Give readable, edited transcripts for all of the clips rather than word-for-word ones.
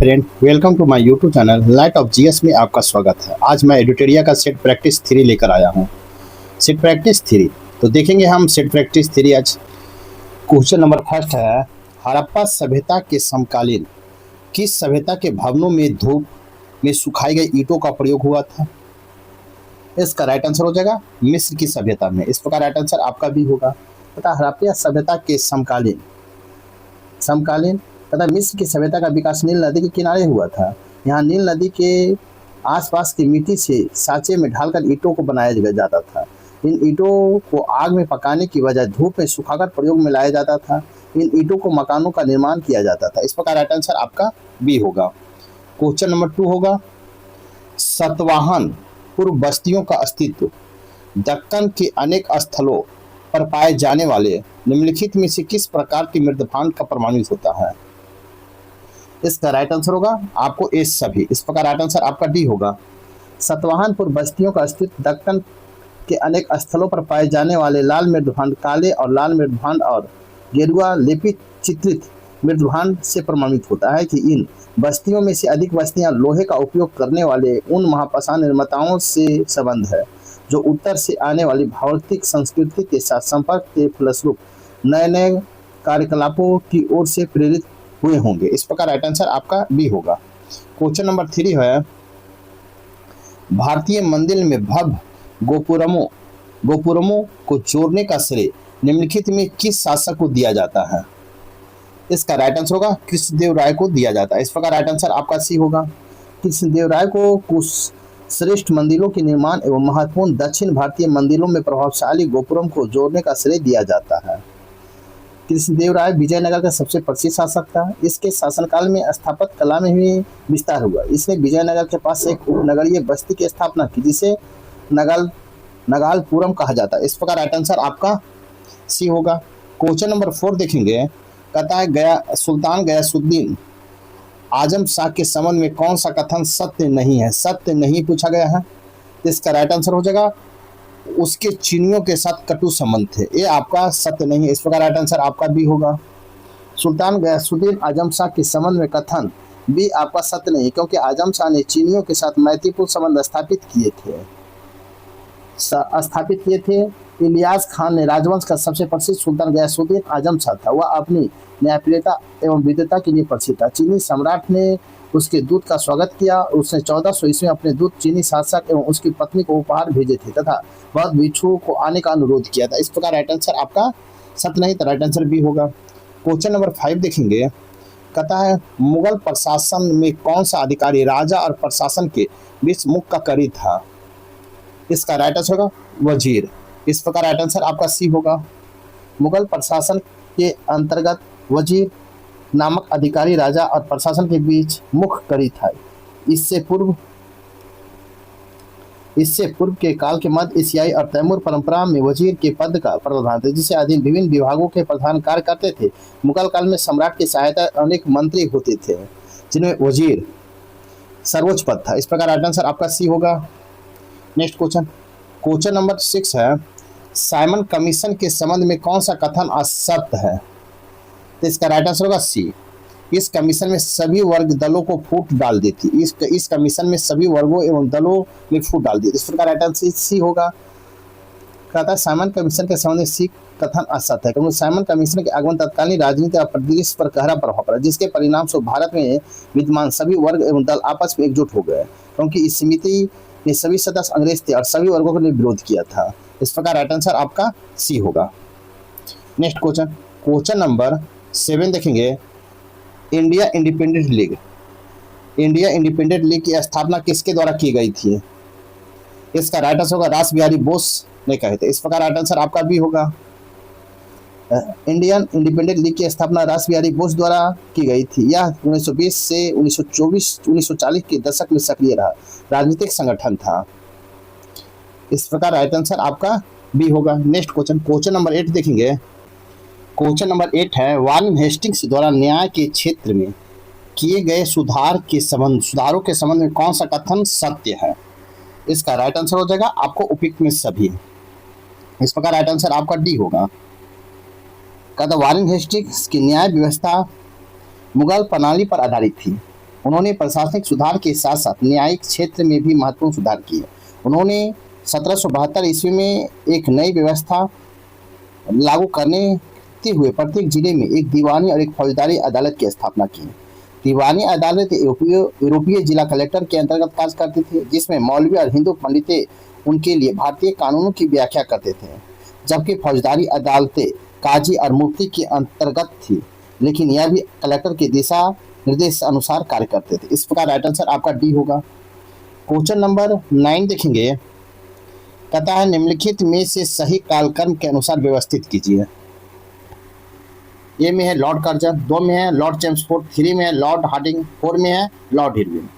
Friend, welcome to my YouTube channel light of GS में आपका स्वागत है। आज मैं एडिटोरिया का सेट प्रैक्टिस 3 लेकर आया हूँ। सेट प्रैक्टिस 3 तो देखेंगे हम सेट प्रैक्टिस 3 आज। क्वेश्चन नंबर फर्स्ट है, हड़प्पा सभ्यता के समकालीन किस सभ्यता के भवनों में धूप में सुखाई गई ईंटों का प्रयोग हुआ था? इसका राइट आंसर हो जाएगा मिस्र की सभ्यता में। इस प्रकार राइट आंसर आपका भी होगा तथा हड़प्पा सभ्यता के समकालीन समकालीन तथा मिस्र की सभ्यता का विकास नील नदी के किनारे हुआ था। यहाँ नील नदी के आसपास की मिट्टी से सांचे में ढालकर ईंटों को बनाया जाता था। इन ईंटों को आग में पकाने की बजाय धूप में सुखाकर प्रयोग में लाया जाता था। इन ईंटों को मकानों का निर्माण किया जाता था। इस प्रकार राइट आंसर आपका बी होगा। क्वेश्चन नंबर 2 होगा, सतवाहन पूर्व बस्तियों का अस्तित्व दक्कन के अनेक स्थलों पर पाए जाने वाले निम्नलिखित में से किस प्रकार के मृदभांड का प्रमाणित होता है? इसका राइट आंसर होगा आपको ए सभी। इस प्रकार राइट आंसर आपका डी होगा। सतवाहनपुर बस्तियों का अस्तित्व दक्कन के अनेक स्थलों पर पाए जाने वाले लाल मृदभांड, काले और लाल मृदभांड और गेरुआ लेपित चित्रित मृदभांड से प्रमाणित होता है कि इन बस्तियों में से अधिक बस्तियां लोहे का उपयोग करने वाले उन महापाषाण निर्माताओं से संबंध है जो उत्तर से आने वाली भौतिक संस्कृति के साथ संपर्क के फलस्वरूप नए नए कार्यकलापों की ओर से प्रेरित हुए होंगे। इस प्रकार राइट आंसर आपका बी होगा। क्वेश्चन नंबर 3 है, भारतीय मंदिर में भव्य गोपुरमों को जोड़ने का श्रेय निम्नलिखित में किस शासक को दिया जाता है? इसका राइट आंसर होगा कृष्णदेव राय को दिया जाता है। इस प्रकार राइट आंसर आपका सी होगा। कृष्णदेव राय को कुछ श्रेष्ठ मंदिरों के निर्माण एवं महत्वपूर्ण दक्षिण भारतीय मंदिरों में प्रभावशाली गोपुरम को जोड़ने का श्रेय दिया जाता है। कृष्णदेव राय विजयनगर का सबसे प्रसिद्ध शासक था। इसके शासनकाल में स्थापत्य कला में भी विस्तार हुआ। इसने विजयनगर के पास एक उपनगरीय बस्ती की स्थापना की जिसे नगालपुरम कहा जाता है। इस प्रकार राइट आंसर आपका सी होगा। क्वेश्चन नंबर 4 देखेंगे, कहता है सुल्तान गयासुद्दीन आजम शाह के संबंध में कौन सा कथन सत्य नहीं है? सत्य नहीं पूछा गया है। इसका राइट आंसर हो जाएगा उसके चीनियों के साथ कटु संबंध थे। ये आपका सत्य नहीं है। इस प्रकार राइट आंसर आपका भी होगा। सुल्तान गयासुद्दीन आजम शाह के संबंध में कथन भी आपका सत्य नहीं, क्योंकि आजम शाह ने चीनियों के साथ मैत्रीपूर्ण संबंध स्थापित किए थे। इलियास खान ने राजवंश का सबसे प्रसिद्ध सुल्तान गयासुद्दीन आजम शाह था। वह अपनी न्यायप्रियता एवं विद्वता के लिए प्रसिद्ध था। चीनी सम्राट ने उसके दूत का स्वागत किया। उसने 1400 ईस्वी में अपने दूत चीनी शासक एवं उसकी पत्नी को उपहार भेजे थे तथा बौद्ध भिक्षुओं को आने का अनुरोध किया था। इस प्रकार राइट आंसर आपका सत्य नहीं तो राइट आंसर भी होगा। क्वेश्चन नंबर 5 देखेंगे, कहता है मुगल प्रशासन में कौन सा अधिकारी राजा और प्रशासन के बीच मुख्य का कड़ी था? इसका राइट आंसर होगा वजीर। इस प्रकार राइट आंसर आपका सी होगा। मुगल प्रशासन के अंतर्गत वजीर नामक अधिकारी राजा और प्रशासन के बीच मुख्य कड़ी था। इससे पूर्व के काल के मध्य एशियाई और तैमूर परंपरा में वजीर के पद का प्रावधान था, जिसे अधीन विभिन्न विभागों के प्रधान कार्य करते थे। मुगल काल में सम्राट की सहायता अनेक मंत्री होते थे जिनमें वजीर सर्वोच्च पद था। इस प्रकार राइट आंसर आपका सी होगा। नेक्स्ट क्वेश्चन नंबर 6 है, साइमन कमीशन के संबंध में कौन सा कथन असत्य है? तो इसका राइट आंसर होगा सी। इस कमीशन में सभी वर्ग दलों को फूट डाल देती। इस कमीशन में सभी वर्गों एवं दलों में फूट डाल दी। इस प्रकार राइट आंसर सी होगा। कहता है साइमन कमीशन के संबंध में सी कथन असत्य है, क्योंकि साइमन कमीशन के आगमन तत्कालीन राजनीति और परिदृश्य पर गहरा प्रभाव पड़ा, जिसके परिणाम स्वरूप भारत में विद्यमान सभी वर्ग एवं दल आपस में एकजुट हो गए, क्योंकि इस समिति ने सभी सदस्य अंग्रेज थे और सभी वर्गों ने विरोध किया था। इस प्रकार राइट आंसर आपका सी होगा। नेक्स्ट क्वेश्चन नंबर 7 देखेंगे, इंडिया इंडिपेंडेंट लीग की स्थापना किसके द्वारा की गई थी? इसका राइट आंसर होगा रास बिहारी बोस ने कहे थे। इस प्रकार राइट आंसर आपका भी होगा। इंडियन इंडिपेंडेंट लीग की स्थापना रास बिहारी बोस द्वारा की गई थी। यह 1920 से 1940 के दशक में सक्रिय रहा राजनीतिक संगठन था। इस प्रकार राइट आंसर आपका बी होगा। नेक्स्ट क्वेश्चन नंबर 8 देखेंगे। क्वेश्चन नंबर 8 है, वारेन हेस्टिंग्स द्वारा न्याय के क्षेत्र में किए गए सुधारों के संबंध में कौन सा कथन सत्य है? इसका राइट आंसर हो जाएगा आपको उपयुक्त में सभी। इस प्रकार राइट आंसर आपका डी होगा। कहता वारेन हेस्टिंग्स की न्याय व्यवस्था मुगल प्रणाली पर आधारित थी। उन्होंने प्रशासनिक सुधार के साथ साथ न्यायिक क्षेत्र में भी महत्वपूर्ण सुधार किए। उन्होंने 1772 ईस्वी में एक नई व्यवस्था लागू करते हुए प्रत्येक जिले में एक दीवानी और एक फौजदारी अदालत की स्थापना की। दीवानी अदालत यूरोपीय जिला कलेक्टर के अंतर्गत कार्य करती थी, जिसमें मौलवी और हिंदू पंडितें उनके लिए भारतीय कानूनों की व्याख्या करते थे, जबकि फौजदारी अदालतें काजी और मुफ्ती के अंतर्गत थी, लेकिन यह भी कलेक्टर के दिशा निर्देश अनुसार कार्य करते थे। इस प्रकार राइट आंसर आपका डी होगा। क्वेश्चन नंबर 9 देखेंगे, कहता है निम्नलिखित में से सही कालक्रम के अनुसार व्यवस्थित कीजिए। ए में है लॉर्ड कर्जन, 2 में है लॉर्ड चेम्सफोर्ड, 3 में है लॉर्ड हार्डिंग, 4 में है लॉर्ड इरविन।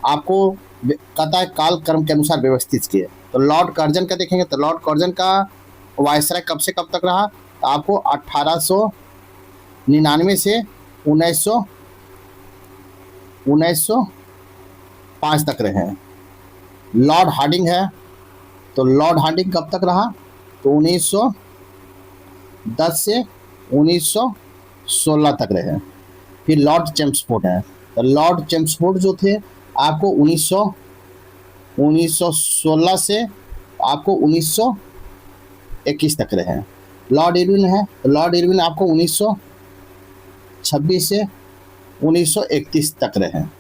आपको कहता है काल क्रम के अनुसार व्यवस्थित किए। तो लॉर्ड कर्जन का देखेंगे तो लॉर्ड कर्जन का वायसराय कब से कब तक रहा, तो आपको 1899 से 1905 तक रहे हैं। लॉर्ड हार्डिंग है, तो लॉर्ड हार्डिंग कब तक रहा, तो 1910 से 1916 तक रहे। फिर लॉर्ड चेम्सफोर्ड है, तो लॉर्ड चेम्सफोर्ड जो थे आपको 1916 से आपको 1921 तक रहे हैं। लॉर्ड इरविन है, तो लॉर्ड इरविन आपको 1926 से 1931 तक रहे हैं।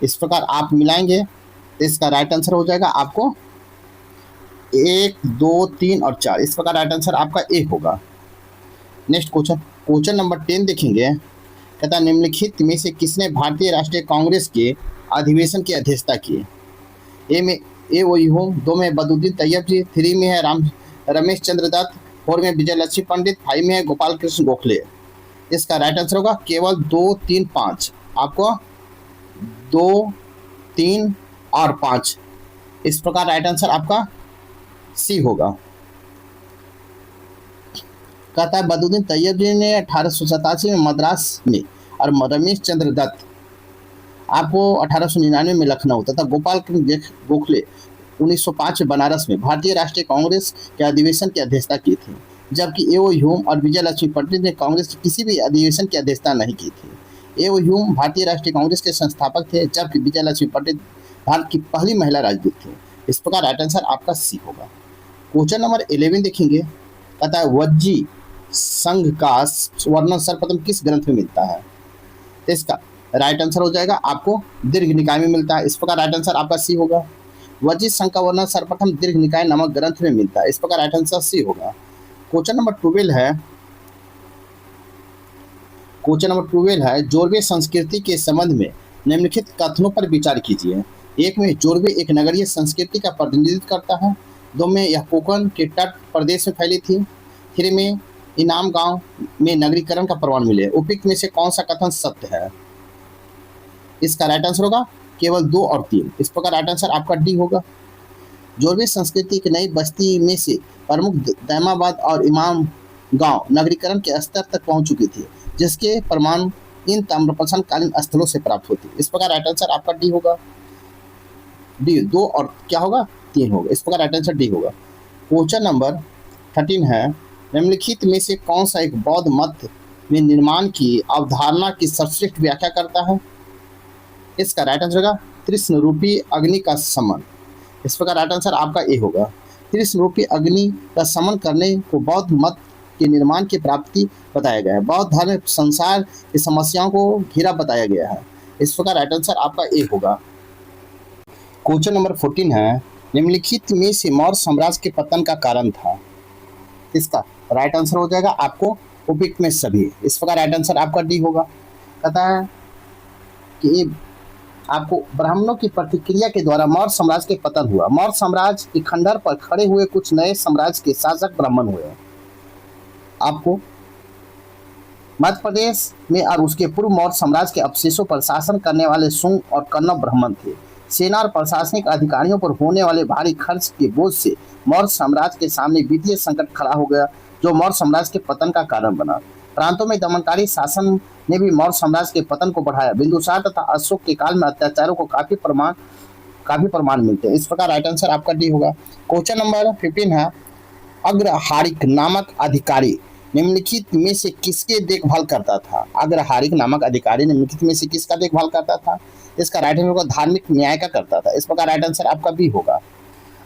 इस प्रकार आप मिलाएंगे तो इसका राइट आंसर हो जाएगा आपको 1, 2, 3 और 4। इस प्रकार राइट आंसर आपका ए होगा। नेक्स्ट क्वेश्चन नंबर 10 देखेंगे, कहता निम्नलिखित में से किसने भारतीय राष्ट्रीय कांग्रेस के अधिवेशन की अध्यक्षता की। ए में वही हूँ, 2 में बदरुद्दीन तैयब जी, 3 में है रमेश चंद्र दत्त, 4 में विजय लक्ष्मी पंडित, 5 में है गोपाल कृष्ण गोखले। इसका राइट आंसर होगा केवल 2, 3, 5। आपको 2, 3 और 5। इस प्रकार राइट आंसर आपका सी होगा। कहता है बदरुद्दीन तैयब जी ने 1887 में मद्रास में और रमेश चंद्र दत्त आपको 1899 में लखनऊ तथा गोपाल कृष्ण गोखले 1905 में बनारस में भारतीय राष्ट्रीय कांग्रेस के अधिवेशन की अध्यक्षता की थी, जबकि ए ओ ह्यूम और विजय लक्ष्मी पंडित ने कांग्रेस के किसी भी अधिवेशन की अध्यक्षता नहीं की थी। ए ओ ह्यूम भारतीय राष्ट्रीय कांग्रेस के संस्थापक थे, जबकि विजय लक्ष्मी पंडित भारत की पहली महिला राजदूत थी। इस प्रकार राइट आंसर आपका सी होगा। क्वेश्चन नंबर 11 देखेंगे, कहता है वज्जी संघ का वर्णन सर्वप्रथम किस ग्रंथ में मिलता है। तो इसका राइट आंसर हो जाएगा आपको दीर्घ निकाय में मिलता है। इस प्रकार राइट आंसर आपका सी होगा। वज्जी संघ का वर्णन सर्वप्रथम दीर्घ निकाय नामक ग्रंथ में मिलता है। इस प्रकार राइट आंसर सी होगा। क्वेश्चन नंबर 12 है जोरवे संस्कृति के संबंध में निम्नलिखित कथनों पर विचार कीजिए। 1 में जोरवे एक नगरीय संस्कृति का प्रतिनिधित्व करता है, 2 में यह कोकण के तट प्रदेश में फैली थी, 3 में इनाम गांव में नगरीकरण का प्रमाण मिले। उपयुक्त में से कौन सा कथन सत्य है। इसका राइट आंसर होगा केवल 2 और 3। इस प्रकार राइट आंसर आपका डी होगा। जोरवे संस्कृति की नई बस्ती में से प्रमुख दैमाबाद और इमाम गांव नगरीकरण के स्तर तक पहुंच चुकी थी, जिसके प्रमाण इन ताम्रप्रशन कालीन स्थलों से प्राप्त होती। इस प्रकार राइट आंसर आपका डी होगा। डी 2 और क्या होगा 3 होगा। इस प्रकार राइट आंसर डी होगा। क्वेश्चन नंबर 13 है निम्नलिखित में से कौन सा एक बौद्ध मत में निर्माण की अवधारणा की सर्वश्रेष्ठ व्याख्या करता है। इसका राइट आंसर होगा कृष्ण रूपी अग्नि का समन। इस प्रकार राइट आंसर आपका ए होगा। कृष्ण रूपी अग्नि का समन करने को बौद्ध मत के निर्माण की प्राप्ति बताया गया है। बौद्ध धर्म संसार की समस्याओं को घिरा बताया गया है। इस प्रकार राइट आंसर आपका ए होगा। क्वेश्चन नंबर 14 है निम्नलिखित में से मौर्य साम्राज्य के पतन का कारण था। इसका राइट आंसर हो जाएगा आपको उपयुक्त में सभी। इस प्रकार राइट आंसर आपका डी होगा। कहता है कि आपको ब्राह्मणों की प्रतिक्रिया के द्वारा मौर्य साम्राज्य के पतन हुआ। मौर्य साम्राज्य के खंडर पर खड़े हुए कुछ नए साम्राज्य के शासक ब्राह्मण हुए। आपको मध्य प्रदेश में और उसके पूर्व मौर्य साम्राज्य के अवशेषों पर शासन करने वाले शुंग और कन्नव ब्राह्मण थे। सेना और प्रशासनिक अधिकारियों पर होने वाले भारी खर्च के बोझ से मौर्य साम्राज्य के सामने वित्तीय संकट खड़ा हो गया, जो मौर्य साम्राज्य के पतन का कारण बना। प्रांतों में दमनकारी शासन ने भी मौर्य साम्राज्य के पतन को बढ़ाया। बिंदुसार तथा अशोक के काल में अत्याचारों को काफी प्रमाण मिलते हैं। इस प्रकार राइट आंसर आपका डी होगा। क्वेश्चन नंबर 15 है अग्रहारिक नामक अधिकारी निम्नलिखित में से किसके देखभाल करता था? अग्रहारिक नामक अधिकारी निम्नलिखित में से किसका देखभाल करता था? इसका राइट आंसर होगा धार्मिक न्याय का करता था। इस प्रकार राइट आंसर आपका बी होगा।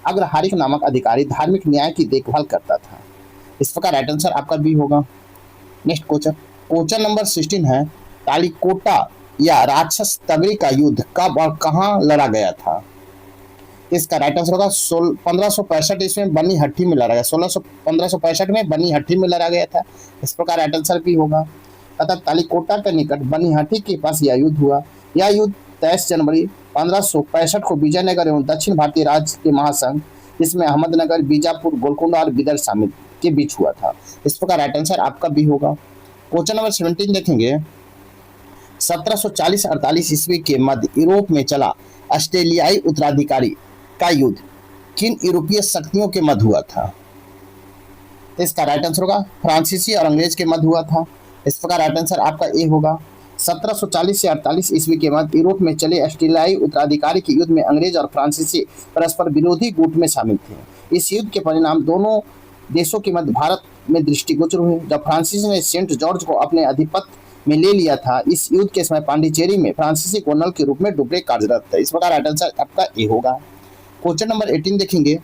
अग्रहारिक नामक अधिकारी धार्मिक न्याय की देखभाल करता था। इस प्रकार राइट आंसर आपका बी होगा। नेक्स्ट क्वेश्चन, क्वेश्चन नंबर 16 है, तालिकोटा या राक्षस तगड़ी का युद्ध कब और कहां लड़ा गया था? इसका राइट आंसर होगा 1565 ईस्वी में बनीहट्टी में लड़ा गया। 1565 में बनीहट्टी में लड़ा गया था। इस प्रकार राइट आंसर भी होगा। तथा तालिकोटा के निकट बनीहट्टी के पास यह युद्ध हुआ। यह युद्ध 23 जनवरी 1565 को विजयनगर एवं दक्षिण भारतीय राज्य के महासंघ, जिसमें अहमदनगर, बीजापुर, गोलकुंडा और बीदर शामिल, के बीच हुआ था। इस प्रकार राइट आंसर आपका भी होगा। क्वेश्चन नंबर 17 देखेंगे, 1740-48 ईस्वी के मध्य यूरोप में चला ऑस्ट्रेलियाई उत्तराधिकारी का युद्ध किन यूरोपीय शक्तियों के मध्य हुआ था? इसका राइट आंसर होगा फ्रांसीसी और अंग्रेज के मध्य हुआ था। इस प्रकार राइट आंसर आपका ए होगा। 1740 से 48 ईस्वी के मध्य यूरोप में चले ऑस्ट्रेलियाई उत्तराधिकारी के युद्ध में अंग्रेज और फ्रांसीसी परस्पर विरोधी गुट में शामिल थे। इस युद्ध के परिणाम दोनों देशों के मध्य भारत में दृष्टिगोचर हुए। जब फ्रांसीसी ने सेंट जॉर्ज को अपने अधिपत्य में ले लिया था, इस युद्ध के समय पांडिचेरी में फ्रांसीसी कर्नल के रूप में डुप्ले कार्यरत थे। इस प्रकार राइट आंसर आपका ए होगा। क्वेश्चन नंबर 18 देखेंगे,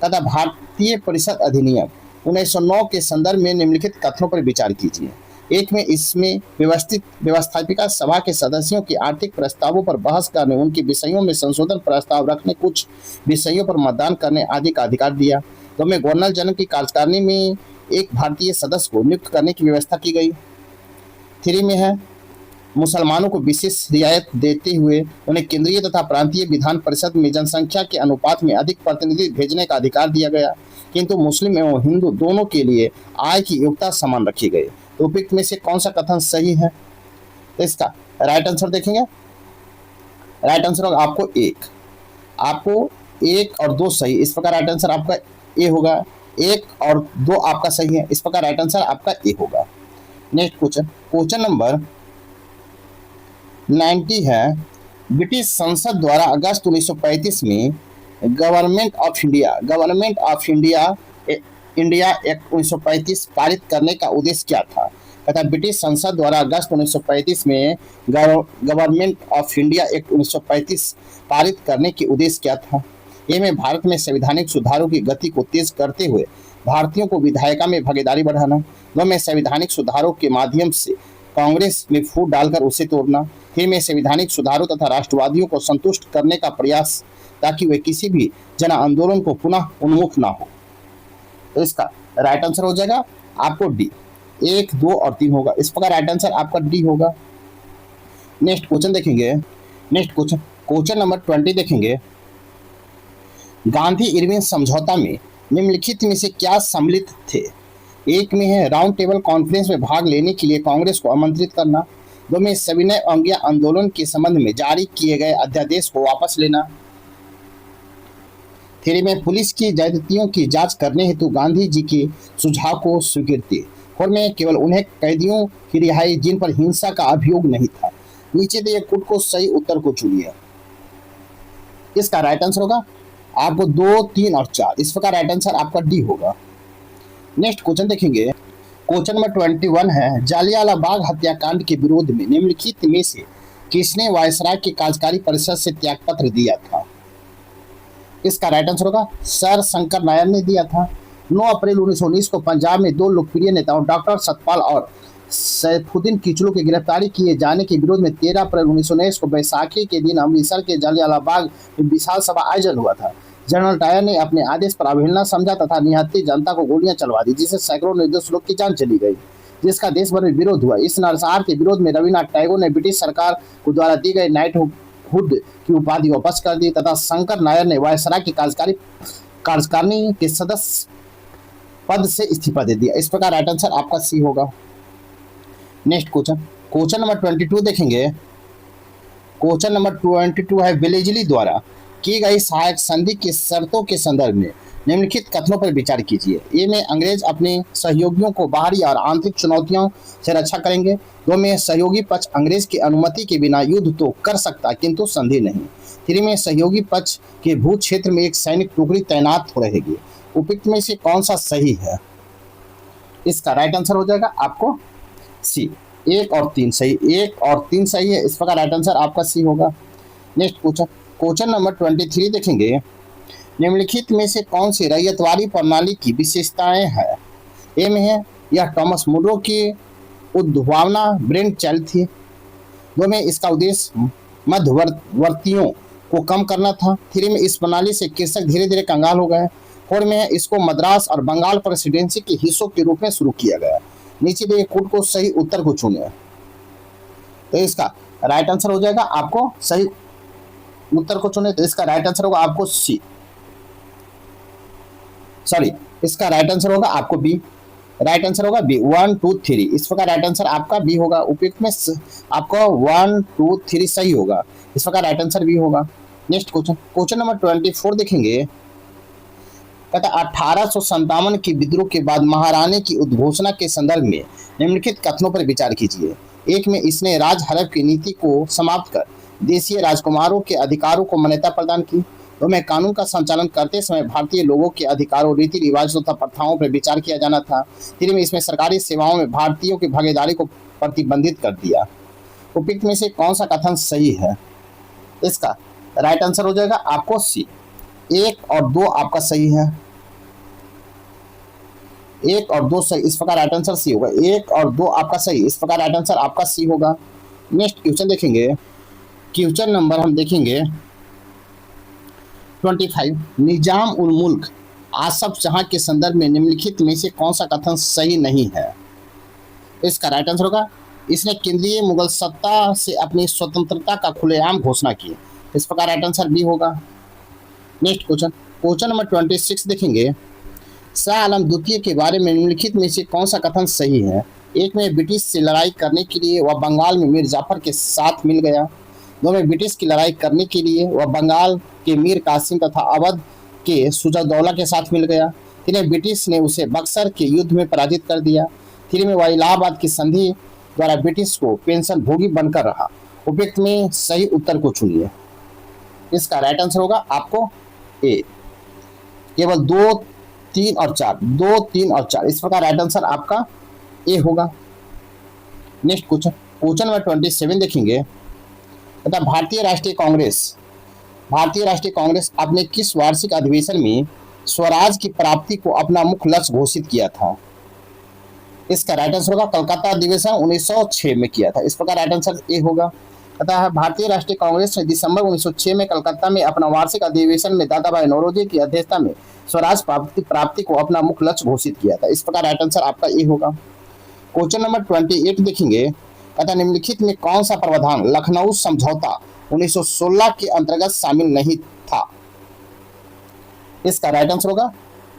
तथा भारतीय परिषद अधिनियम 1909 के संदर्भ में निम्नलिखित कथनों पर विचार कीजिए। एक में इसमें व्यवस्थापिका सभा के सदस्यों के आर्थिक प्रस्तावों पर बहस करने, उनके विषयों में संशोधन प्रस्ताव रखने, कुछ विषयों पर मतदान करने आदि का अधिकार दिया। तो में गवर्नर जनरल की कार्यकारिणी में एक भारतीय सदस्य को नियुक्त करने की व्यवस्था की गई। 3 में है, मुसलमानों को विशेष रियायत देते हुए उन्हें केंद्रीय तथा प्रांतीय विधान परिषद में जनसंख्या के अनुपात में अधिक प्रतिनिधि भेजने का अधिकार दिया गया, किंतु मुस्लिम एवं हिंदू दोनों के लिए आय की योग्यता समान रखी गई। तो उपयुक्त में से कौन सा कथन सही है? तो इसका राइट आंसर देखेंगे। राइट आंसर होगा आपको 1 और 2 सही। इस प्रकार राइट आंसर आपका ए होगा। 1 और 2 आपका सही है। इस प्रकार राइट आंसर आपका ए होगा। नेक्स्ट क्वेश्चन, क्वेश्चन नंबर 90 है, ब्रिटिश संसद द्वारा अगस्त 1935 में गवर्नमेंट ऑफ इंडिया एक्ट 1935 पारित करने का उद्देश्य क्या था? तथा ब्रिटिश संसद द्वारा अगस्त 1935 में गवर्नमेंट ऑफ इंडिया एक्ट 1935 पारित करने के उद्देश्य क्या था? ए में भारत में संवैधानिक सुधारों की गति को तेज करते हुए भारतीयों को विधायिका में भागीदारी बढ़ाना। 2 में संवैधानिक सुधारों के माध्यम से कांग्रेस में फूट डालकर उसे तोड़ना। 3 में संवैधानिक सुधारों तथा राष्ट्रवादियों को संतुष्ट करने का प्रयास, ताकि वे किसी भी जन आंदोलन को पुनः उन्मुख ना हो। तो इसका राइट आंसर हो जाएगा आपको डी। 1, 2 और 3 होगा। इस प्रकार राइट आंसर आपका डी होगा। नेक्स्ट क्वेश्चन देखेंगे। नेक्स्ट क्वेश्चन नंबर 20 देखेंगे, गांधी इरविन समझौता में निम्नलिखित में से क्या सम्मिलित थे? 1 में है, राउंड टेबल कॉन्फ्रेंस में भाग लेने के लिए कांग्रेस को आमंत्रित करना। 2 में सविनय अवज्ञा आंदोलन के संबंध में जारी किए गए अध्यादेश को वापस लेना। 3 में पुलिस की ज्यादतियों की जांच करने हेतु गांधी जी के सुझाव को स्वीकृति। 4 में केवल उन्हें कैदियों की रिहाई जिन पर हिंसा का अभियोग नहीं था। नीचे दिए कुट को सही उत्तर को चुनिए। इसका राइट आंसर होगा आपको 2, 3 और 4। इस प्रकार राइट आंसर आपका डी होगा। नेक्स्ट क्वेश्चन देखेंगे। क्वेश्चन नंबर 21 है, जालियांवाला बाग हत्याकांड के विरोध में निम्नलिखित में से किसने वायसराय की कार्यकारी परिषद से त्यागपत्र दिया था? इसका राइट आंसर होगा सर शंकर नायर ने दिया था। 9 अप्रैल 1919 को पंजाब में 2 लोकप्रिय नेताओं डॉक्टर सतपाल और सैफुद्दीन किचलू के गिरफ्तारी किए जाने के विरोध में 13 अप्रैल 1919 को बैसाखी के दिन अमृतसर के जालियांवाला बाग में विशाल सभा आयोजन हुआ था। जनरल डायर ने अपने आदेश पर अवहेलना समझा तथा निहत्थी जनता को गोलियां चलवा दी, जिससे सैकड़ों निर्दोष लोग की जान चली गई, जिसका देश भर में विरोध हुआ। इस नरसंहार के विरोध में रविन्द्रनाथ टैगोर ने ब्रिटिश सरकार को द्वारा दी गई नाइटहुड की उपाधि वापस कर दी तथा शंकर नायर ने वायसराय की कार्यकारिणी के सदस्य पद से इस्तीफा दे दिया। इस प्रकार राइट आंसर आपका सी होगा। नेक्स्ट क्वेश्चन नंबर 22 देखेंगे। क्वेश्चन नंबर 22 है, वेलेस्ली द्वारा की गई सहायक संधि की शर्तों के संदर्भ में निम्नलिखित कथनों पर विचार कीजिए। ए में अंग्रेज अपने सहयोगियों को बाहरी और आंतरिक चुनौतियों से रक्षा करेंगे। 2 में सहयोगी पक्ष अंग्रेज की अनुमति के बिना युद्ध तो कर सकता किंतु संधि नहीं। 3 में सहयोगी पक्ष के भू क्षेत्र में एक सैनिक टुकड़ी तैनात हो रहेगी। उपयुक्त में से कौन सा सही है? इसका राइट आंसर हो जाएगा आपको सी। 1 और 3 सही, 1 और 3 सही है, इस प्रकार राइट आंसर आपका सी होगा। नेक्स्ट क्वेश्चन, क्वेश्चन नंबर 23 देखेंगे। निम्नलिखित में से कौन सी रैयतवाड़ी प्रणाली की विशेषताएं हैं? ए में है यह टॉमस मुनरो की उद्भावना ब्रेन चाइल्ड थी। दो में इसका उद्देश्य मध्यवर्तियों को कम करना था। 3 में इस प्रणाली से कृषक धीरे धीरे कंगाल हो गए। 4 में है इसको मद्रास और बंगाल प्रेसिडेंसी के हिस्सों के रूप में शुरू किया गया। नीचे दिए कोड को सही उत्तर को चुने। तो इसका राइट आंसर हो जाएगा आपको सही उत्तर को चुने, तो इसका राइट आंसर होगा आपको सी, सॉरी इसका राइट आंसर होगा आपको बी। राइट आंसर होगा बी, 1 2 3, इस प्रकार राइट आंसर आपका बी होगा। उपयुक्त में आपका 1 2 3 सही होगा, इस प्रकार राइट आंसर बी होगा। नेक्स्ट क्वेश्चन, क्वेश्चन नंबर 24 देखेंगे। कहता 1857 के विद्रोह के बाद महारानी की उद्घोषणा के संदर्भ में निम्नलिखित कथनों पर विचार कीजिए। 1 में इसने राज हड़प की नीति को समाप्त कर देशीय राजकुमारों के अधिकारों को मान्यता प्रदान की। 2 में कानून का संचालन करते समय भारतीय लोगों के अधिकारों, रीति रिवाजों तथा प्रथाओं पर विचार किया जाना था। 3 में इसमें सरकारी सेवाओं में भारतीयों की भागीदारी को प्रतिबंधित कर दिया। उपयुक्त में से कौन सा कथन सही है? इसका राइट आंसर हो जाएगा आपको सी। 1 और 2 आपका सही है, 1 और 2 सही, इस प्रकार राइट आंसर सी होगा। 1 और 2 आपका सही, इस प्रकार राइट आंसर आपका सी होगा। नेक्स्ट क्वेश्चन देखेंगे, क्वेश्चन नंबर हम देखेंगे 25। निजाम उल मुल्क आसफ जहां के संदर्भ में निम्नलिखित में से कौन सा कथन सही नहीं है? इसका राइट आंसर होगा इसने केंद्रीय मुगल सत्ता से अपनी स्वतंत्रता का खुलेआम घोषणा की, इस प्रकार राइट आंसर बी होगा। नेक्स्ट क्वेश्चन, क्वेश्चन नंबर 26 देखेंगे। शाह आलम द्वितीय के बारे में निम्नलिखित में से कौन सा कथन सही है? 1 में ब्रिटिश से लड़ाई करने के लिए वह बंगाल में मीर जाफर के साथ मिल गया। 2 में ब्रिटिश की लड़ाई करने के लिए वह बंगाल के मीर कासिम तथा अवध के सुजादौला के साथ मिल गया। 3 में ब्रिटिश ने उसे बक्सर के युद्ध में पराजित कर दिया। 3 में वह इलाहाबाद की संधि द्वारा ब्रिटिश को पेंशन भोगी बनकर रहा। उपयुक्त में सही उत्तर को चुनिए। इसका राइट आंसर होगा आपको ए। केवल 2 3 और 4, 2 3 और 4, इस प्रकार राइट आंसर आपका ए होगा। नेक्स्ट क्वेश्चन, क्वेश्चन नंबर 27 देखेंगे। तथा भारतीय राष्ट्रीय कांग्रेस अपने किस वार्षिक अधिवेशन में स्वराज की प्राप्ति को अपना मुख्य लक्ष्य घोषित किया था? इसका राइट आंसर होगा कलकत्ता अधिवेशन 1906 में किया था, इस प्रकार राइट आंसर ए होगा। अतः भारतीय राष्ट्रीय कांग्रेस ने दिसंबर 1906 में कलकत्ता में अपना वार्षिक अधिवेशन में दादा भाई नौरोजी की अध्यक्षता में स्वराज प्राप्ति को अपना मुख्य लक्ष्य घोषित किया था, इस प्रकार राइट आंसर आपका ए होगा। क्वेश्चन नंबर 28 देखेंगे। कहता निम्नलिखित में कौन सा प्रावधान लखनऊ समझौता 1916 के अंतर्गत शामिल नहीं था? इसका राइट आंसर होगा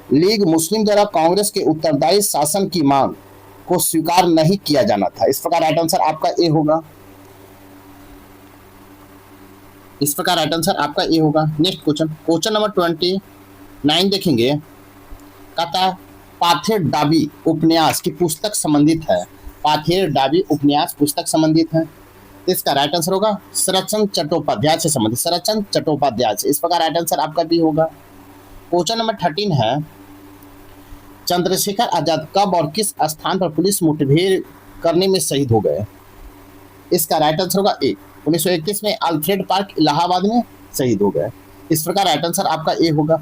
लीग मुस्लिम द्वारा कांग्रेस के उत्तरदायी शासन की मांग को स्वीकार नहीं किया जाना था, इस प्रकार राइट आंसर आपका ए होगा। इस प्रकार राइट आंसर आपका ए होगा। नेक्स्ट क्वेश्चन, क्वेश्चन नंबर 29 देखेंगे। कहता पाथेर डाबी उपन्यास की पुस्तक संबंधित है। पाथेर डाबी उपन्यास पुस्तक संबंधित है, इसका राइट आंसर होगा शरदचंद्र चट्टोपाध्याय से संबंधित, शरदचंद्र चट्टोपाध्याय से, इस प्रकार राइट आंसर आपका बी होगा। क्वेश्चन नंबर 13 है। चंद्रशेखर आजाद कब और किस स्थान पर पुलिस मुठभेड़ करने में शहीद हो गए? इसका राइट आंसर होगा ए। 1931 में अल्फ्रेड पार्क इलाहाबाद में शहीद हो गए, इस प्रकार राइट आंसर आपका ए होगा।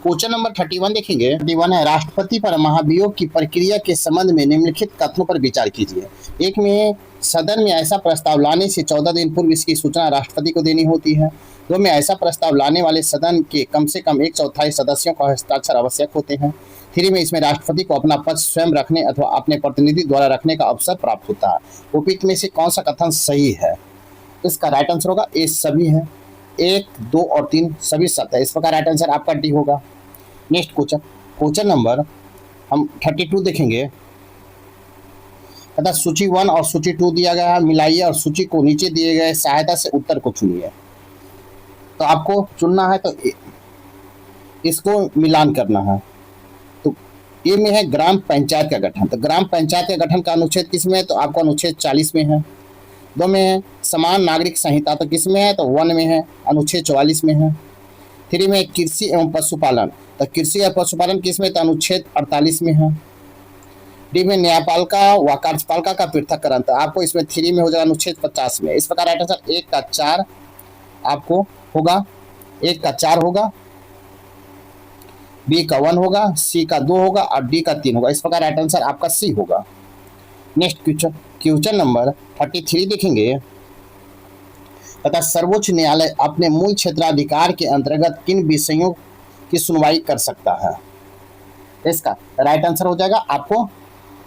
क्वेश्चन नंबर 31 देखेंगे। 31 है राष्ट्रपति पर महाभियोग की प्रक्रिया के संबंध में निम्नलिखित कथनों पर विचार कीजिए। 1 में सदन में ऐसा प्रस्ताव लाने से 14 दिन पूर्व इसकी सूचना राष्ट्रपति को देनी होती है। 2 में ऐसा प्रस्ताव लाने वाले सदन के कम से कम 1/4 सदस्यों का हस्ताक्षर आवश्यक होते हैं। 3 में इसमें राष्ट्रपति को अपना पद स्वयं रखने अथवा अपने प्रतिनिधि द्वारा रखने का अवसर प्राप्त होता है। उपयुक्त में से कौन सा कथन सही है? इसका राइट आंसर होगा ए सभी है। 1 2 और 3 सभी सत्य है, इस प्रकार राइट आंसर आपका डी होगा। नेक्स्ट क्वेश्चन, क्वेश्चन नंबर हम 32 देखेंगे। अतः सूची 1 और सूची 2 दिया गया है, मिलाइए और सूची को नीचे दिए गए सहायता से उत्तर को चुनिए। तो आपको चुनना है तो इसको मिलान करना है। तो ए में है ग्राम पंचायत का गठन, तो ग्राम पंचायत के गठन का अनुच्छेद किस में है? तो आपको अनुच्छेद 40 में है। 2 में है समान नागरिक संहिता, तो किस में है? तो 1 में है, अनुच्छेद 44 में है। 3 में कृषि एवं पशुपालन, तो कृषि और पशुपालन किस में? तो अनुच्छेद 48 में है। डी में न्यायपालिका व कार्यपालिका का पृथक्करण, तो आपको इसमें 3 में हो जाएगा अनुच्छेद 50 में। इस प्रकार राइट आंसर 1 का 4 आपको होगा, 1 का 4 होगा, बी का 1 होगा, सी का 2 होगा और डी का 3 होगा। इस प्रकार राइट आंसर आपका सी होगा। नेक्स्ट क्वेश्चन नंबर 33 देखेंगे, तथा सर्वोच्च न्यायालय अपने मूल क्षेत्राधिकार के अंतर्गत किन विषयों की सुनवाई कर सकता है। इसका राइट आंसर हो जाएगा आपको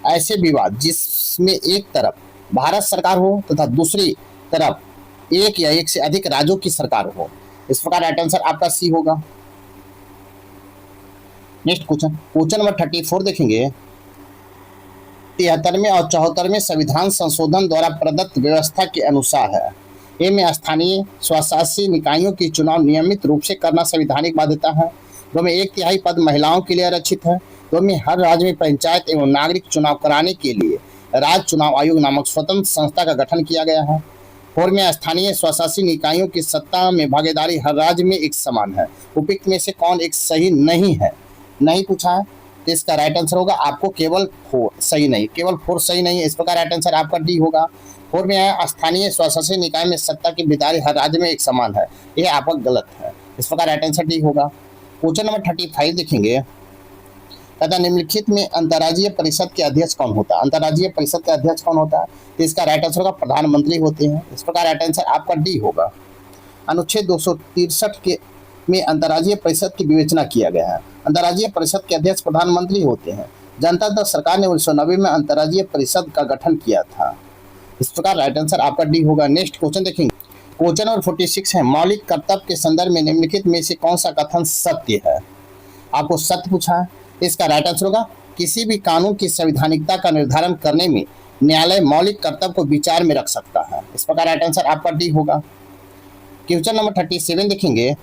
ऐसे विवाद जिसमें एक तरफ भारत सरकार हो तथा दूसरी तरफ एक या एक से अधिक राज्यों की सरकार हो। इस प्रकार राइट आंसर आपका सी होगा। नेक्स्ट क्वेश्चन नंबर 34 देखेंगे, 73वें और 74वें संविधान संशोधन द्वारा प्रदत्त व्यवस्था के अनुसार है। ए में स्थानीय स्वशासी निकायों की चुनाव नियमित रूप से करना संवैधानिक बाध्यता है। 2 में 1/3 पद महिलाओं के लिए आरक्षित है। 2 में हर राज्य में पंचायत एवं नागरिक चुनाव कराने के लिए राज्य चुनाव आयोग नामक स्वतंत्र संस्था का गठन किया गया है। 4 में स्थानीय स्वशासी निकायों की सत्ता में भागीदारी हर राज्य में एक समान है। उपयुक्त में से कौन एक सही नहीं है, नहीं पूछा है, तो इसका राइट आंसर होगा आपको केवल 4 सही नहीं, केवल 4 सही नहीं है। इस प्रकार राइट आंसर आपका डी होगा। 4 में है स्थानीय स्वशासी निकाय में सत्ता की भागीदारी हर राज्य में एक समान है, यह आपका गलत है। इस प्रकार राइट आंसर डी होगा। क्वेश्चन नंबर 35 देखेंगे, तथा निम्नलिखित में अंतर्राज्यीय परिषद के अध्यक्ष कौन होता है। अंतर्राज्यीय परिषद के अध्यक्ष कौन होता है, तो इसका राइट आंसर होगा प्रधानमंत्री होते हैं। इस प्रकार राइट आंसर आपका डी होगा। अनुच्छेद 263 के में अंतर्राज्यीय परिषद की विवेचना किया गया है। अंतर्राज्यीय परिषद के अध्यक्ष प्रधानमंत्री होते हैं। जनता दल सरकार ने 1990 में अंतर्राज्यीय परिषद का गठन किया था। इस प्रकार राइट आंसर आपका डी होगा। नेक्स्ट क्वेश्चन देखेंगे, क्वेश्चन नंबर 46 है, मौलिक कर्तव्य के संदर्भ में निम्नलिखित में से कौन सा कथन सत्य है। आपको सत्य पूछा है, इसका राइट आंसर होगा किसी भी कानून की संवैधानिकता का निर्धारण करने में न्यायालय मौलिक कर्तव्य को विचार में रख सकता है। इस प्रकार राइट आंसर आपका डी होगा। क्वेश्चन नंबर 37 देखेंगे,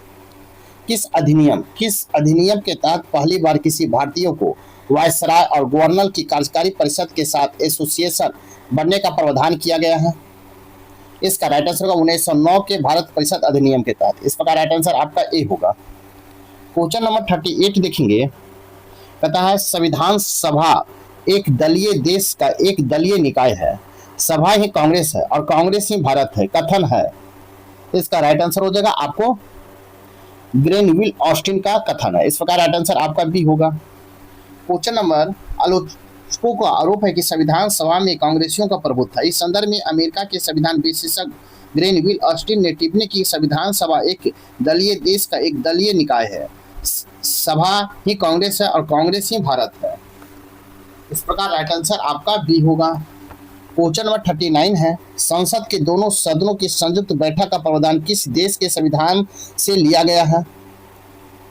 किस अधिनियम के तहत पहली बार किसी भारतीय को वायसराय और गवर्नर की कार्यकारी परिषद के साथ एसोसिएशन बनने का प्रावधान किया गया है। इसका राइट आंसर होगा 1909 के भारत परिषद अधिनियम के तहत। इस प्रकार राइट आंसर आपका ए होगा। क्वेश्चन नंबर 38 देखेंगे, कहता है संविधान सभा एक दलीय देश का एक दलीय निकाय है, सभा ही कांग्रेस है और कांग्रेस ही भारत है, कथन है। इसका राइट आंसर हो जाएगा आपको ग्रेनविल ऑस्टिन का कथन है। इस प्रकार राइट आंसर आपका बी होगा। क्वेश्चन नंबर, आलोचकों का आरोप है कि संविधान सभा में कांग्रेसियों का प्रभुत्व था। इस संदर्भ में अमेरिका के संविधान विशेषज्ञ ग्रेनविल ऑस्टिन ने टिप्पणी की संविधान सभा एक दलीय देश का एक दलीय निकाय है, सभा ही कांग्रेस है और कांग्रेस ही भारत है। इस प्रकार राइट आंसर आपका बी होगा। क्वेश्चन नंबर 39 है, संसद के दोनों सदनों की संयुक्त बैठक का प्रावधान किस देश के संविधान से लिया गया है।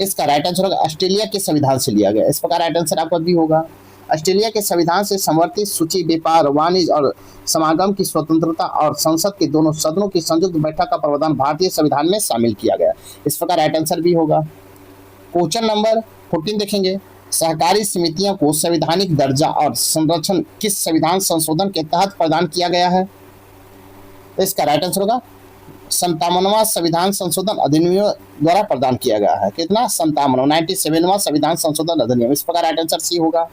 इसका राइट आंसर होगा ऑस्ट्रेलिया के संविधान से लिया गया। इस प्रकार राइट आंसर आपका बी होगा। ऑस्ट्रेलिया के संविधान से समर्थित सूची व्यापार, वाणिज्य और समागम की स्वतंत्रता और संसद के दोनों सदनों की संयुक्त बैठक का प्रावधान भारतीय संविधान में शामिल किया गया। इस प्रकार राइट आंसर बी होगा। क्वेश्चन नंबर 14 देखेंगे, सहकारी समितियों को संवैधानिक दर्जा और संरक्षण किस संविधान संशोधन के तहत प्रदान किया गया है। इसका राइट आंसर होगा 57वां संविधान संशोधन अधिनियम द्वारा प्रदान किया गया है। कितना, 97वां संविधान संशोधन अधिनियम। इस प्रकार राइट आंसर सी होगा।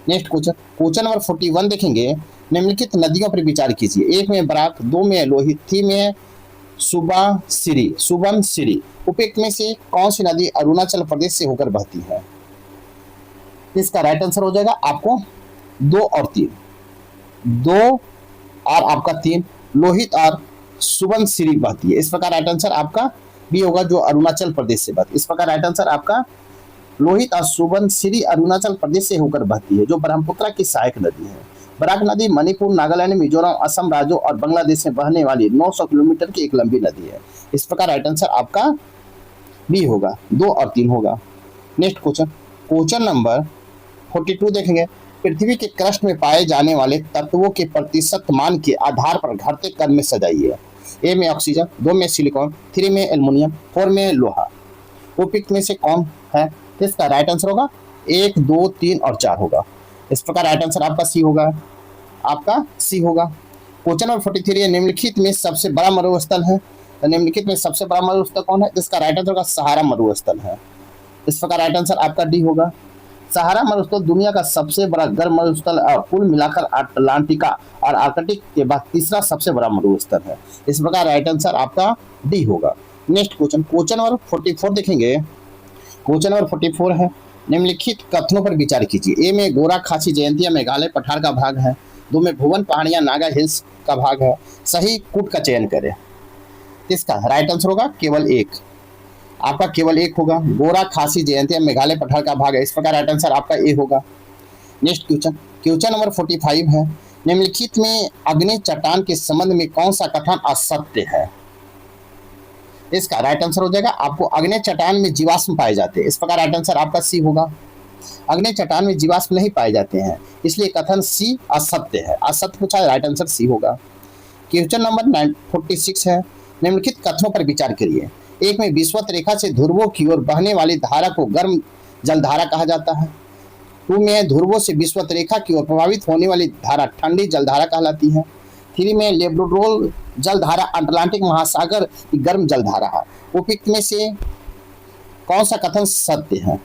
नेक्स्ट क्वेश्चन नंबर 41 देखेंगे, निम्नलिखित नदियों पर विचार कीजिए। 1 में बराक, 2 में लोहित, 3 में सुबनसिरी। उपयुक्त में से कौन सी नदी अरुणाचल प्रदेश से होकर बहती है। इसका राइट आंसर हो जाएगा आपको 2 और 3, 2 और आपका 3, लोहित और सुबनसिरी बहती है। इस प्रकार राइट आंसर आपका बी होगा, जो अरुणाचल प्रदेश से बहती है। इस प्रकार राइट आंसर आपका लोहित और सुबनसिरी अरुणाचल प्रदेश से होकर बहती है, जो ब्रह्मपुत्र की सहायक नदी है। बराक नदी मणिपुर, नागालैंड, मिजोरम, असम राज्यों और बांग्लादेश में बहने वाली 900 किलोमीटर की एक लंबी नदी है। इस प्रकार राइट आंसर आपका बी होगा, 2 और 3 होगा। नेक्स्ट क्वेश्चन नंबर 42 देखेंगे, पृथ्वी के क्रस्ट में पाए जाने वाले तत्वों के प्रतिशत मान के आधार पर घटते क्रम में सजाइए। ए में ऑक्सीजन, 2 में सिलिकॉन, 3 में एल्युमिनियम, 4 में लोहा। उपयुक्त में से कौन है। इसका राइट आंसर होगा 1, 2, 3 और 4 होगा। इस प्रकार राइट आंसर आपका सी होगा, आपका सी होगा। क्वेश्चन नंबर 43 है, निम्नलिखित में सबसे बड़ा मरुस्थल है। तो निम्नलिखित में सबसे बड़ा मरुस्थल कौन है। इसका राइट आंसर होगा सहारा मरुस्थल है। इस प्रकार राइट आंसर आपका डी होगा। सहारा मरुस्थल दुनिया का सबसे बड़ा गर्म मरुस्थल और कुल मिलाकर अटलांटिका और आर्कटिक के बाद तीसरा सबसे बड़ा मरुस्थल है। इस प्रकार राइट आंसर आपका डी होगा। नेक्स्ट क्वेश्चन, क्वेश्चन नंबर 44 देखेंगे। क्वेश्चन नंबर 44 है, निम्नलिखित कथनों पर विचार कीजिए। ए में गोरा खासी जयंतिया मेघालय पठार का भाग है। दो में भुवन पहाड़ियां नागा हिल्स का भाग है। सही कूट का चयन करें। इसका राइट आंसर होगा केवल एक, आपका केवल एक होगा। गोरा खासी जयंतिया मेघालय पठार का भाग है। इस प्रकार राइट आंसर आपका ए होगा। नेक्स्ट क्वेश्चन, क्वेश्चन नंबर 45 है, निम्नलिखित में अग्नि चट्टान के संबंध में कौन सा कथन असत्य है। इसका राइट आंसर हो जाएगा आपको अग्नि चट्टान में जीवाश्म पाए जाते हैं। इस प्रकार राइट आंसर आपका सी होगा। अग्नि चट्टान में जीवाश्म नहीं पाए जाते हैं, इसलिए कथन सी असत्य है। असत्य पूछा, राइट आंसर सी होगा। क्वेश्चन नंबर 46 है, निम्नलिखित कथनों पर विचार करिए। एक में विषुवत रेखा से ध्रुवों की ओर बहने वाली धारा को गर्म जलधारा कहा जाता है। टू में ध्रुवों से विषुवत रेखा की ओर प्रभावित होने वाली धारा ठंडी जलधारा कहलाती है। थ्री में लेब्रोडोल जलधारा अटलांटिक महासागर की गर्म जलधारा है। उपयुक्त में से कौन सा कथन सत्य है।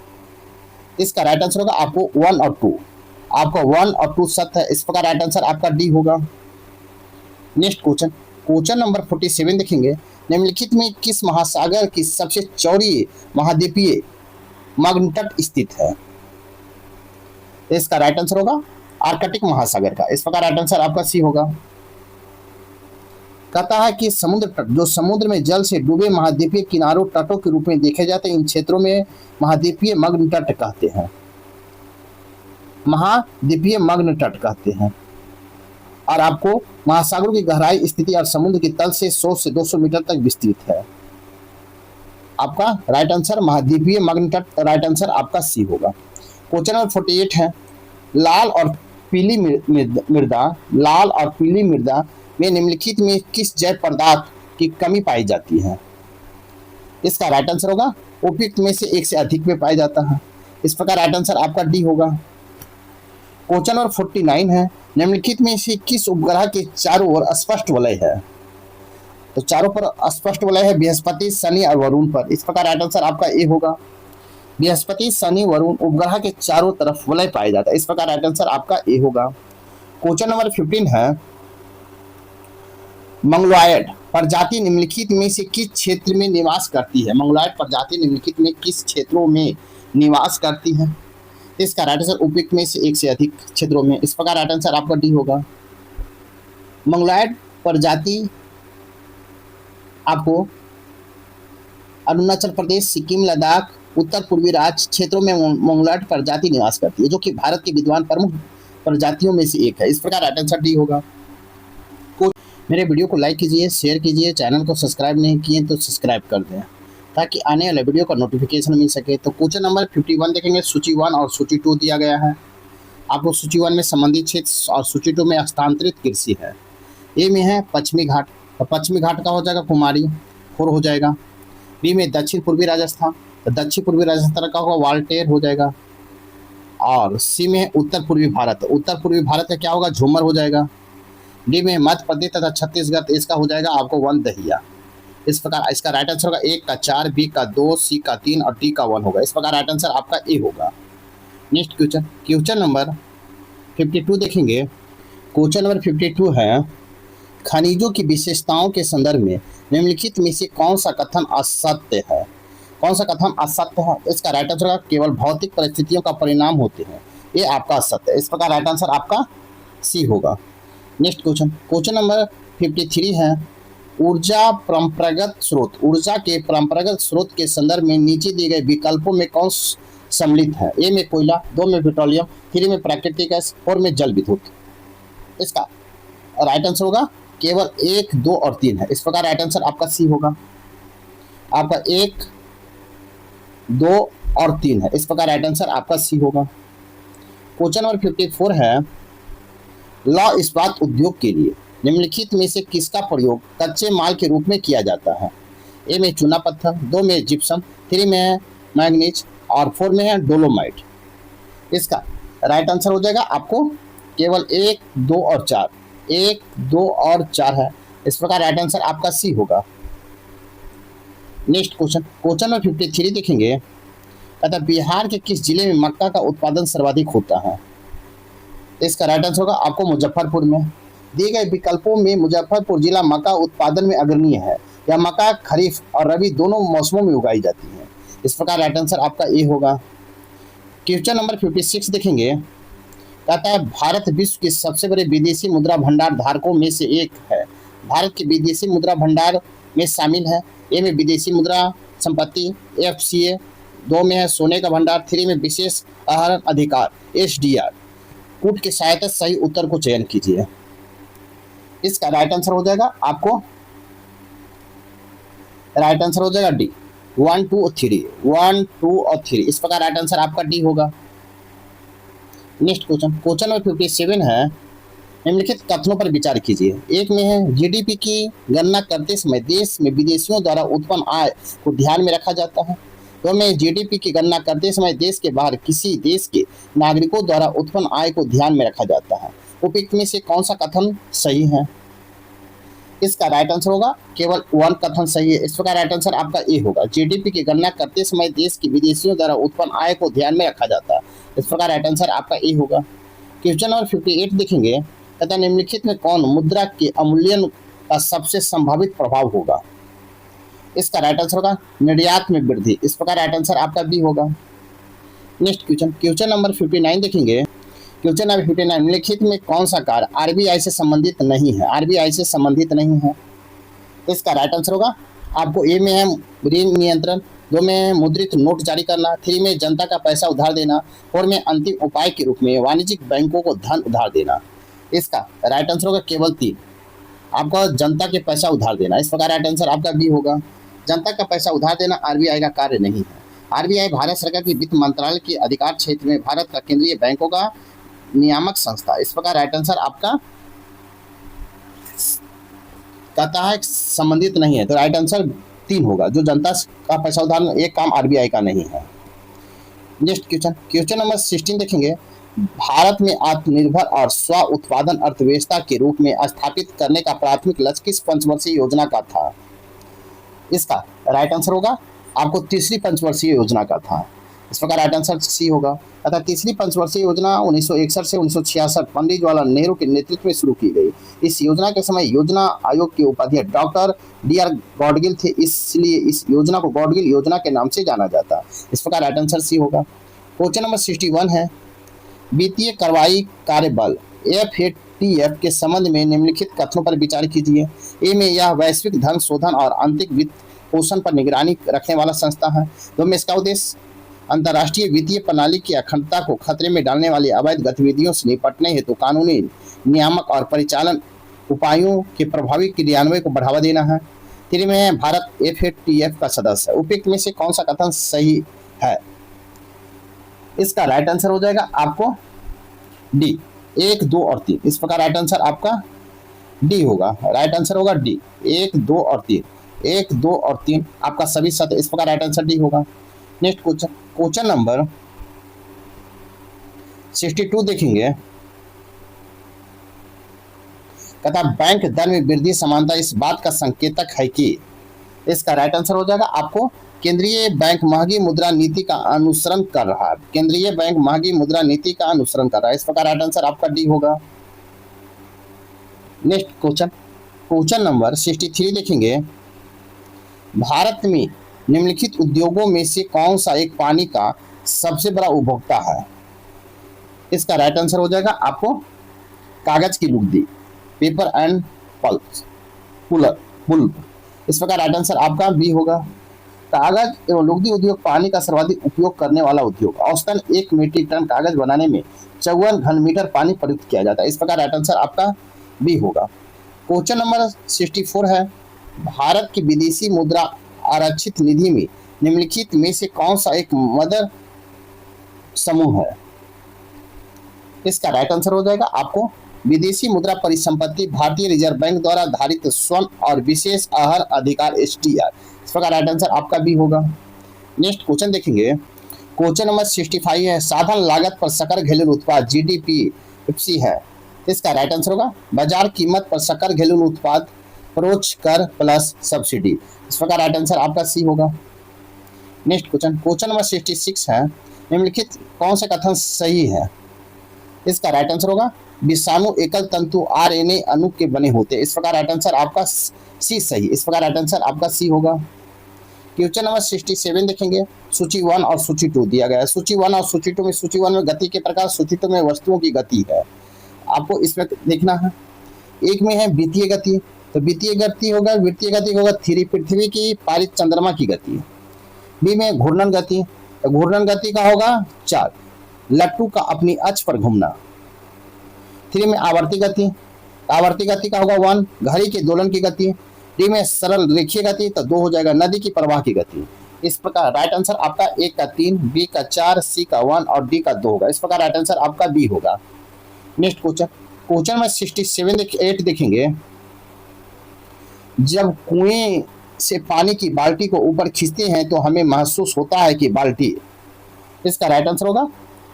इसका राइट आंसर होगा आपको 1 और 2, आपका 1 और 2 सत्य है। इस प्रकार राइट आंसर आपका डी होगा। नेक्स्ट क्वेश्चन, क्वेश्चन नंबर 47 देखेंगे। निम्नलिखित में किस महासागर की सबसे चौड़ी महाद्वीपीय मग्नतट स्थित है। इसका राइट आंसर होगा आर्कटिक महासागर का। इस प्रकार राइट आंसर आपका सी होगा। कहता है कि समुद्र तट जो समुद्र में जल से डूबे महाद्वीपीय किनारों तटों के रूप में देखे जाते हैं, इन क्षेत्रों में महाद्वीपीय मग्न तट कहते हैं। महाद्वीपीय मग्न तट कहते हैं। और आपको महासागरों की गहराई स्थिति और समुद्र की तल से 100 से 200 मीटर तक विस्तृत है। आपका राइट आंसर महाद्वीपीय मग्न तट, राइट आंसर आपका सी होगा। क्वेश्चन नंबर 48 है, लाल और पीली मृदा में निम्नलिखित में किस जैव पदार्थ की कमी पाई जाती है। इसका राइट आंसर होगा उपयुक्त में से एक से अधिक में पाया जाता है। इस प्रकार राइट आंसर आपका डी होगा। क्वेश्चन नंबर 49 है, निम्नलिखित में से किस उपग्रह के चारों ओर स्पष्ट वलय है। तो चारों पर स्पष्ट वलय है बृहस्पति, शनि और वरुण पर। इस प्रकार राइट आंसर आपका ए होगा। बृहस्पति, शनि, वरुण उपग्रह के चारों तरफ वलय पाया जाता है। इस प्रकार राइट आंसर आपका ए होगा। क्वेश्चन नंबर 15 है, मंगलोइड प्रजाति निम्नलिखित में से किस क्षेत्र में निवास करती है। मंगलोइड प्रजाति निम्नलिखित में किस क्षेत्रों में निवास करती है। इसका राइट आंसर उपयुक्त में से एक से अधिक क्षेत्रों में। इस प्रकार राइट आंसर आपका डी होगा। मंगलोइड प्रजाति आपको अरुणाचल प्रदेश, सिक्किम, लद्दाख, उत्तर पूर्वी राज्य क्षेत्रों में मंगलोइड प्रजाति निवास करती है, जो कि भारत के विद्वान प्रमुख प्रजातियों में से एक है। इस प्रकार राइट आंसर डी होगा। मेरे वीडियो को लाइक कीजिए, शेयर कीजिए, चैनल को सब्सक्राइब नहीं किए तो सब्सक्राइब कर दें ताकि आने वाले वीडियो का नोटिफिकेशन मिल सके। तो क्वेश्चन नंबर 51 देखेंगे। सूची 1 और सूची 2 दिया गया है आपको। सूची 1 में संबंधित क्षेत्र और सूची 2 में हस्तांतरित कृषि है। ए में है पश्चिमी घाट, तो पश्चिमी घाट का हो जाएगा कुमारी 4 हो जाएगा। बी में दक्षिण पूर्वी राजस्थान, तो दक्षिण पूर्वी राजस्थान का होगा वाल्टेर हो जाएगा। और सी में उत्तर पूर्वी भारत, उत्तर पूर्वी भारत का क्या होगा झूमर हो जाएगा। डी में मध्य प्रदेश तथा छत्तीसगढ़, तो इसका हो जाएगा आपको 1 दहिया। इस प्रकार इसका राइट आंसर होगा 1 का 4, बी का 2, सी का 3 और डी का 1 होगा। इस प्रकार राइट आंसर आपका ए होगा। नेक्स्ट क्वेश्चन, क्वेश्चन नंबर 52 देखेंगे। क्वेश्चन नंबर 52 है, खनिजों की विशेषताओं के संदर्भ में निम्नलिखित में से कौन सा कथन असत्य है। कौन सा कथन असत्य है। इसका राइट आंसर होगा केवल भौतिक परिस्थितियों का परिणाम होते हैं, ये आपका असत्य है। इस प्रकार राइट आंसर आपका सी होगा। नेक्स्ट क्वेश्चन, क्वेश्चन नंबर 53 है, ऊर्जा परंपरागत स्रोत, ऊर्जा के परंपरागत स्रोत के संदर्भ में नीचे दिए गए विकल्पों में कौन सम्मिलित है। ए में कोयला, 2 में पेट्रोलियम, 3 में प्राकृतिक गैस, 4 में जल विद्युत। इसका राइट आंसर होगा केवल 1, 2 और 3 है। इस प्रकार राइट आंसर आपका सी होगा। आपका 1, 2 और 3 है। इस प्रकार राइट आंसर आपका सी होगा। क्वेश्चन नंबर 54 है, लौह इस्पात उद्योग के लिए निम्नलिखित में से किसका प्रयोग कच्चे माल के रूप में किया जाता है। ए में चूना पत्थर, 2 में जिप्सम, 3 में मैंगनीज और 4 में है डोलोमाइट। इसका राइट आंसर हो जाएगा आपको केवल 1, 2 और 4, 1, 2 और 4 है। इस प्रकार राइट आंसर आपका सी होगा। नेक्स्ट क्वेश्चन, क्वेश्चन नंबर 53 देखेंगे। कहता है बिहार के किस जिले में मक्का का उत्पादन सर्वाधिक होता है? इसका राइट आंसर होगा आपको मुजफ्फरपुर में। दिए गए विकल्पों में मुजफ्फरपुर जिला मक्का उत्पादन में अग्रणी है। यह मक्का खरीफ और रबी दोनों मौसमों में उगाई जाती है। इस प्रकार राइट आंसर आपका ए होगा। क्वेश्चन नंबर 56 देखेंगे। कहता है भारत विश्व के सबसे बड़े विदेशी मुद्रा भंडार धारकों में से एक है। भारत के विदेशी मुद्रा भंडार में शामिल है। ए में विदेशी मुद्रा संपत्ति, एफसीए, 2 में है सोने का भंडार, 3 में विशेष आहरण अधिकार एसडीआर। कूट की सहायता सही उत्तर को चयन कीजिए। इसका राइट आंसर हो जाएगा आपको, राइट आंसर हो जाएगा डी, 1, 2 और 3, 1, 2 और 3। इस प्रकार राइट आंसर आपका डी होगा। नेक्स्ट क्वेश्चन नंबर 57 है। निम्नलिखित कथनों पर विचार कीजिए। एक में है जीडीपी की गणना करते समय देश में विदेशियों द्वारा उत्पन्न आय को ध्यान में रखा जाता है। तो में जीडीपी की गणना करते समय देश के बाहर किसी देश के नागरिकों द्वारा उत्पन्न आय को ध्यान में रखा जाता है। उपयुक्त में से कौन सा कथन सही है? इसका राइट आंसर होगा केवल 1 कथन सही है। इस प्रकार राइट आंसर आपका ए होगा। जीडीपी की गणना करते समय देश के विदेशियों द्वारा उत्पन्न आय को ध्यान में रखा जाता है। इस प्रकार राइट आंसर आपका ए होगा। क्वेश्चन नंबर 58 देखेंगे। कहता निम्नलिखित में कौन मुद्रा के अवमूल्यन का सबसे संभावित प्रभाव होगा? इसका राइट आंसर होगा निर्यात में वृद्धि। इस प्रकार राइट आंसर आपका बी होगा। नेक्स्ट क्वेश्चन नंबर 59 देखेंगे। क्वेश्चन नंबर 59 निम्नलिखित में कौन सा कार्य आरबीआई से संबंधित नहीं है? आरबीआई से संबंधित नहीं है। इसका राइट आंसर होगा आपको ए में है ऋण नियंत्रण, 2 में है मुद्रित नोट जारी करना, 3 में जनता का पैसा उधार देना, 4 में अंतिम उपाय के रूप में वाणिज्यिक बैंकों को धन उधार देना। इसका राइट आंसर होगा केवल 3, आपको जनता के पैसा उधार देना। इस प्रकार राइट आंसर आपका बी होगा। जनता का पैसा उधार देना आरबीआई का कार्य नहीं है। आरबीआई भारत सरकार की वित्त मंत्रालय के अधिकार क्षेत्र में भारत का केंद्रीय बैंकों का नियामक संस्था। इस प्रकार राइट आंसर आपका कहता है संबंधित नहीं है, तो राइट आंसर 3 होगा। जो जनता का पैसा उधार, एक काम आरबीआई का नहीं है। नेक्स्ट क्वेश्चन नंबर 16 देखेंगे। भारत में आत्मनिर्भर और स्व उत्पादन अर्थव्यवस्था के रूप में स्थापित करने का प्राथमिक लक्ष्य किस पंचवर्षीय योजना का था? इसका राइट आंसर होगा आपको तीसरी पंचवर्षीय योजना का था। इस प्रकार राइट आंसर सी होगा। अतः तीसरी पंचवर्षीय योजना 1961 से 1966 पंडित जवाहरलाल नेहरू के नेतृत्व में शुरू की गई। इस योजना के समय योजना आयोग के उपाध्यक्ष डॉक्टर डी.आर. गॉडगिल थे, इसलिए इस योजना को गॉडगिल योजना के नाम से जाना जाता। इस प्रकार राइट आंसर सी होगा। क्वेश्चन नंबर 61 है। वित्तीय कार्रवाई कार्यबल FATF के संबंध में निम्नलिखित कथनों पर विचार कीजिए। ए में यह वैश्विक धन शोधन और आंतरिक वित्त पोषण पर निगरानी रखने वाला संस्था है। 2 में इसका उद्देश्य अंतर्राष्ट्रीय वित्तीय प्रणाली की अखंडता को खतरे में डालने वाली अवैध गतिविधियों से निपटने हेतु कानूनी, नियामक और परिचालन उपायों के प्रभावी क्रियान्वयन को बढ़ावा देना है। 3 में है भारत FATF का सदस्य है। उपयुक्त में से कौन सा कथन सही है? इसका राइट आंसर हो जाएगा आपको डी, 1, 2 और 3। इस प्रकार राइट आंसर आपका डी होगा। राइट आंसर होगा डी, 1, 2 और 3। 1, 2 और 3 आपका सभी सत्य। इस प्रकार राइट आंसर डी होगा। नेक्स्ट क्वेश्चन नंबर 62 देखेंगे। कहता बैंक दर में वृद्धि समानता इस बात का संकेतक है कि। इसका राइट आंसर हो जाएगा आपको केंद्रीय बैंक महंगी मुद्रा नीति का अनुसरण कर रहा है। केंद्रीय बैंक महंगी मुद्रा नीति का अनुसरण कर रहा है। इस प्रकार राइट आंसर आपका डी होगा। नेक्स्ट क्वेश्चन नंबर 63 देखेंगे। भारत में निम्नलिखित उद्योगों में से कौन सा एक पानी का सबसे बड़ा उपभोक्ता है? इसका राइट आंसर हो जाएगा आपको कागज की लुगदी, पेपर एंड पल्प। इस प्रकार राइट आंसर आपका बी होगा। कागज एवं लुगदी उद्योग पानी का सर्वाधिक उपयोग करने वाला उद्योग। औसतन 1 मीट्रिक टन कागज बनाने में 54 घन मीटर पानी प्रयुक्त किया जाता है। इस प्रकार राइट आंसर आपका बी होगा। क्वेश्चन नंबर 64 है। भारत की विदेशी मुद्रा आरक्षित निधि में निम्नलिखित में से कौन सा एक मदर समूह है? इसका राइट आंसर हो जाएगा आपको विदेशी मुद्रा परिसंपत्ति भारतीय रिजर्व बैंक द्वारा धारित स्वर्ण और विशेष आहर अधिकार STR। इस प्रकार राइट आंसर आपका भी होगा। नेक्स्ट क्वेश्चन देखेंगे। क्वेश्चन नंबर 65 है। साधन लागत पर सकल घरेलू उत्पाद GDP है। इसका राइट आंसर होगा बाजार कीमत पर सकल घरेलू उत्पाद परोक्ष कर प्लस सब्सिडी। इस प्रकार राइट आंसर आपका सी होगा। नेक्स्ट क्वेश्चन नंबर 66 है, निम्नलिखित कौन सा कथन सही है? इसका राइट आंसर होगा विषाणु एकल तंतु आरएनए अणु के बने होते हैं। इस प्रकार राइट आंसर आपका सी सही, इस प्रकार राइट आंसर आपका सी होगा। क्वेश्चन नंबर 67 देखेंगे, सूची 1 और सूची 2 दिया गया है। सूची 1 और सूची 2 में, सूची 1 में गति के प्रकार, सूची 2 में वस्तुओं की गति है। आपको इसमें देखना है। एक में है वित्तीय गति, तो वित्तीय गति होगा 3 पृथ्वी की पारित चंद्रमा की गति। बी में घूर्णन गति, तो घूर्णन गति का होगा 4 लट्टू का अपनी अक्ष पर घूमना। 3 में आवर्ती गति का होगा 1 घड़ी के दोलन की गति। डी में सरल रेखीय गति, तो 2 हो जाएगा नदी की प्रवाह की गति। इस प्रकार राइट आंसर आपका ए का 3, बी का 4, सी का 1 और डी का 2 होगा। इस प्रकार राइट आंसर आपका बी होगा। नेक्स्ट क्वेश्चन में 68 देखेंगे, जब कुएं से पानी की बाल्टी को ऊपर खींचते हैं तो हमें महसूस होता है कि बाल्टी, इसका राइट आंसर होगा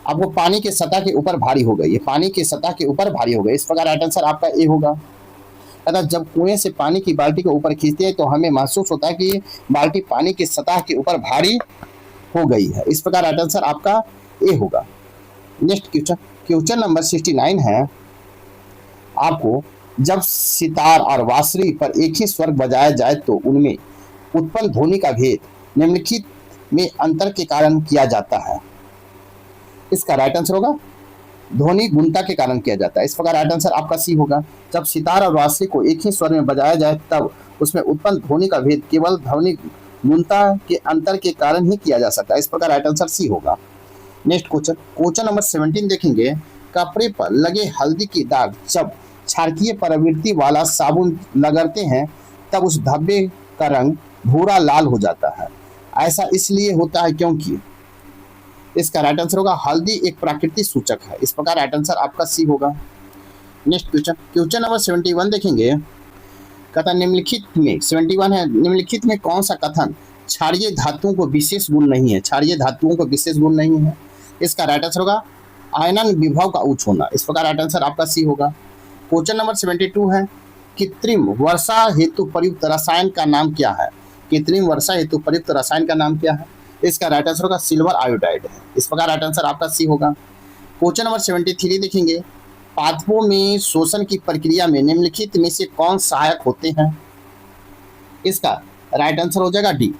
आपको पानी के सतह के ऊपर भारी हो गई है, पानी के सतह के ऊपर भारी हो गई। इस प्रकार राइट आंसर आपका ए होगा। अतः जब कुएं से पानी की बाल्टी को ऊपर खींचते हैं तो हमें महसूस होता है कि बाल्टी पानी की सतह के ऊपर भारी हो गई है। इस प्रकार राइट आंसर आपका ए होगा। नेक्स्ट क्वेश्चन नंबर 69 है, आपको जब सितार और बांसुरी पर एक ही स्वर बजाया जाए तो उनमें उत्पन्न ध्वनि का भेद निम्नलिखित में अंतर के कारण किया जाता है। इसका राइट आंसर होगा ध्वनि गुणता के कारण किया जाता है। इस प्रकार राइट आंसर आपका सी होगा। जब सितार और बांसुरी को एक ही स्वर में बजाया जाए तब उसमें उत्पन्न ध्वनि का भेद केवल ध्वनि गुणता के अंतर के कारण ही किया जा सकता है। इस प्रकार राइट आंसर सी होगा। नेक्स्ट क्वेश्चन नंबर 17 देखेंगे, कपड़े पर लगे हल्दी की दाग जब क्षारकीय प्रवृत्ति वाला साबुन रगड़ते हैं तब उस धब्बे का रंग भूरा लाल हो जाता है। ऐसा इसलिए होता है क्योंकि, इसका राइट आंसर होगा हल्दी एक प्राकृतिक सूचक है। इस प्रकार राइट आंसर आपका सी होगा। नेक्स्ट क्वेश्चन नंबर 71 देखेंगे, कथन निम्नलिखित में 71 है, निम्नलिखित में कौन सा कथन क्षारीय धातुओं को विशेष गुण नहीं है? क्षारीय धातुओं को विशेष गुण नहीं है। इसका राइट आंसर होगा आयनन विभव का उच्च होना। इस प्रकार राइट आंसर आपका सी होगा। क्वेश्चन नंबर 72 है, कृत्रिम वर्षा हेतु प्रयुक्त रसायन का नाम क्या है? कृत्रिम वर्षा हेतु प्रयुक्त रसायन का नाम क्या है? इसका राइट आंसर होगा सिल्वर आयोडाइड है। इस प्रकार राइट आंसर आपका सी होगा। क्वेश्चन नंबर 73 देखेंगे, पादपों में शोषण की प्रक्रिया में निम्नलिखित में से कौन सहायक होते हैं? इसका राइट आंसर हो जाएगा डी,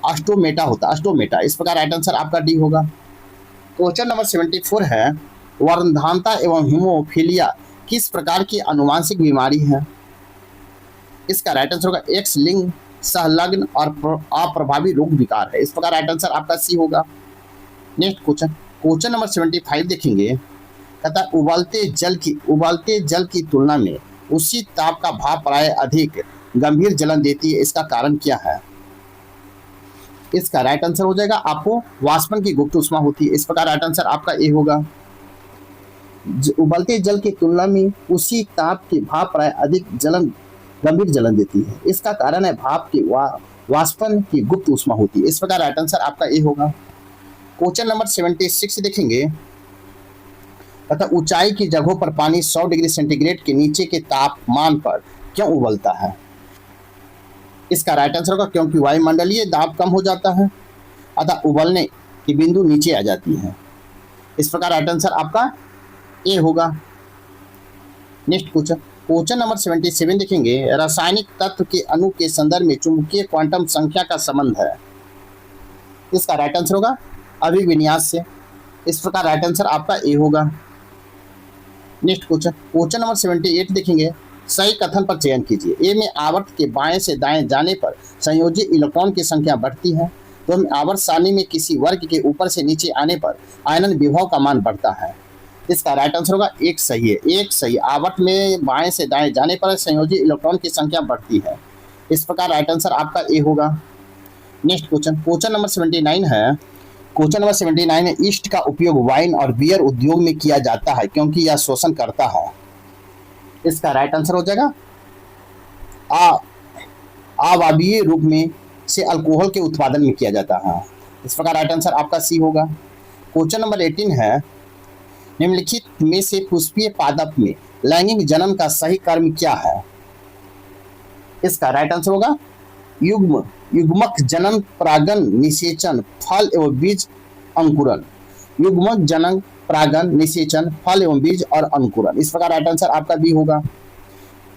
अस्टोमेटा होता है, अस्टोमेटा। इस प्रकार राइट आंसर आपका डी होगा। क्वेश्चन नंबर 74 है, वर्णधानता एवं हीमोफीलिया किस प्रकार की आनुवांशिक बीमारी है? इसका राइट आंसर होगा एक्स लिंग सहलग्न और अप्रभावी रोग विकार है। इस प्रकार राइट आंसर आपका सी होगा। नेक्स्ट क्वेश्चन नंबर 75 देखेंगे, कहता है उबलते जल की तुलना में उसी ताप का भाप प्राय अधिक गंभीर जलन देती है। इसका कारण क्या है? इसका राइट आंसर हो जाएगा आपको वाष्पन की गुप्त ऊष्मा होती है। इस प्रकार राइट आंसर आपका ए होगा। उबलते जल की तुलना में उसी ताप के भाप प्राय अधिक गंभीर जलन देती है। इसका कारण है भाप की वाष्पन की गुप्त ऊष्मा होती है। इस प्रकार राइट आंसर आपका ए होगा। क्वेश्चन नंबर 76 देखेंगे, तथा ऊंचाई की जगहों पर पानी 100 डिग्री सेंटीग्रेड के नीचे के तापमान पर क्यों उबलता है? इसका राइट आंसर होगा क्योंकि वायुमंडलीय दाब कम हो जाता है, अतः उबलने की बिंदु नीचे आ जाती है। इस प्रकार राइट आंसर आपका ए होगा। नेक्स्ट क्वेश्चन नंबर 77 देखेंगे, रासायनिक तत्व के अणु के संदर्भ में चुंबकीय क्वांटम संख्या का संबंध है। इसका राइट आंसर होगा अभिविन्यास से। इस प्रकार राइट आंसर आपका ए होगा। नेक्स्ट क्वेश्चन नंबर 78 देखेंगे, सही कथन पर चयन कीजिए। ए में आवर्त के बाएं से दाएं जाने पर संयोजी इलेक्ट्रॉन की संख्या बढ़ती है। तो आवर्त सारणी में किसी वर्ग के ऊपर से नीचे आने पर आयनन विभव का मान बढ़ता है। इसका राइट आंसर होगा एक सही है, एक सही। आवर्त में बाएं से दाएं जाने पर संयोजी इलेक्ट्रॉन की संख्या बढ़ती है। इस प्रकार राइट आंसर आपका ए होगा। नेक्स्ट क्वेश्चन नंबर 79 है। क्वेश्चन नंबर 79 है, ईस्ट का उपयोग वाइन और बियर उद्योग में किया जाता है क्योंकि यह शोषण करता है। इसका राइट आंसर हो जाएगा अवायवीय रूप में से अल्कोहल के उत्पादन में किया जाता है। इस प्रकार राइट आंसर आपका सी होगा। क्वेश्चन नंबर 18 है, निम्नलिखित में से पुष्पीय पादप में लैंगिक जनन का सही कर्म क्या है? इसका राइट आंसर होगा युग्म युग्मक जनन, परागन, निषेचन, फल एवं बीज अंकुरन। युग्मक जनन, परागन, निषेचन, फल एवं बीज और अंकुरन। इस प्रकार राइट आंसर आपका बी होगा।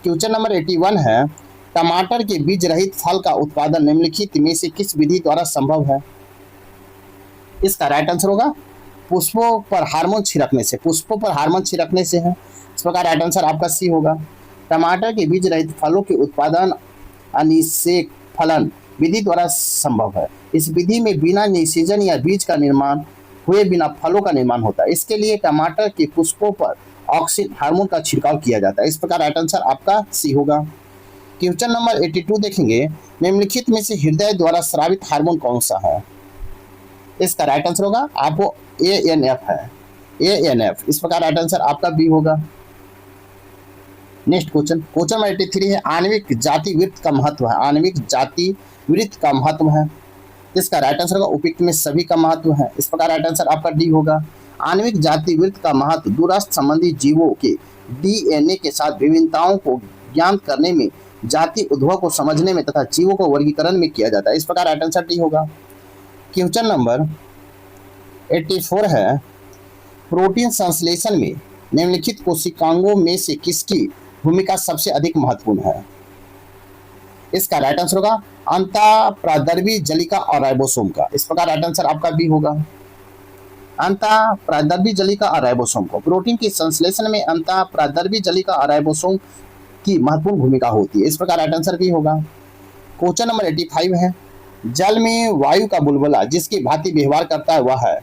क्वेश्चन नंबर 81 है, टमाटर के बीज रहित फल का उत्पादन निम्नलिखित में से किस विधि द्वारा संभव है? इसका राइट आंसर होगा पुष्पों पर हार्मोन छिड़कने से। पुष्पों पर हार्मोन छिड़कने से है। इस प्रकार राइट आंसर आपका सी होगा। टमाटर के बीज रहित फलों के उत्पादन अनिषेक फलन विधि द्वारा संभव है। इस विधि में बिना निषेचन या बीज का निर्माण हुए बिना फलों का निर्माण होता है। इसके लिए टमाटर के पुष्पों पर ऑक्सिन हार्मोन का छिड़काव किया जाता है। इस प्रकार राइट आंसर आपका सी होगा। क्वेश्चन नंबर 82 देखेंगे, निम्नलिखित में से हृदय द्वारा स्रावित हार्मोन कौन सा है? इसका राइट आंसर होगा आपको ANF है, ANF। इस प्रकार राइट आंसर आपका बी होगा। नेक्स्ट क्वेश्चन नंबर 83 है, आणविक जाति वृत्त का महत्व है। आणविक जाति वृत्त का महत्व है। इसका राइट आंसर होगा उपयुक्त में सभी का महत्व है। इस प्रकार राइट आंसर आपका डी होगा। आणविक जाति वृत्त का महत्व दूरस्थ संबंधी जीवों के DNA के साथ विभिन्नताओं को ज्ञात करने में, जाति उद्भव को समझने में तथा जीवों को वर्गीकरण में किया जाता है। इस प्रकार राइट आंसर डी होगा। क्वेश्चन नंबर 84 है, प्रोटीन संश्लेषण में निम्नलिखित कोशिकांगों में से किसकी भूमिका सबसे अधिक महत्वपूर्ण है? इसका राइट आंसर होगा अंतःप्रादर्भी जलिका और राइबोसोम का। इस प्रकार राइट आंसर आपका बी होगा। अंतःप्रादर्भी जलिका और राइबोसोम को प्रोटीन के संश्लेषण में अंतःप्रादर्भी जलिका और राइबोसोम की महत्वपूर्ण भूमिका होती है। इस प्रकार राइट आंसर भी होगा। क्वेश्चन नंबर 85 है, जल में वायु का बुलबुला जिसकी भांति व्यवहार करता है वह है।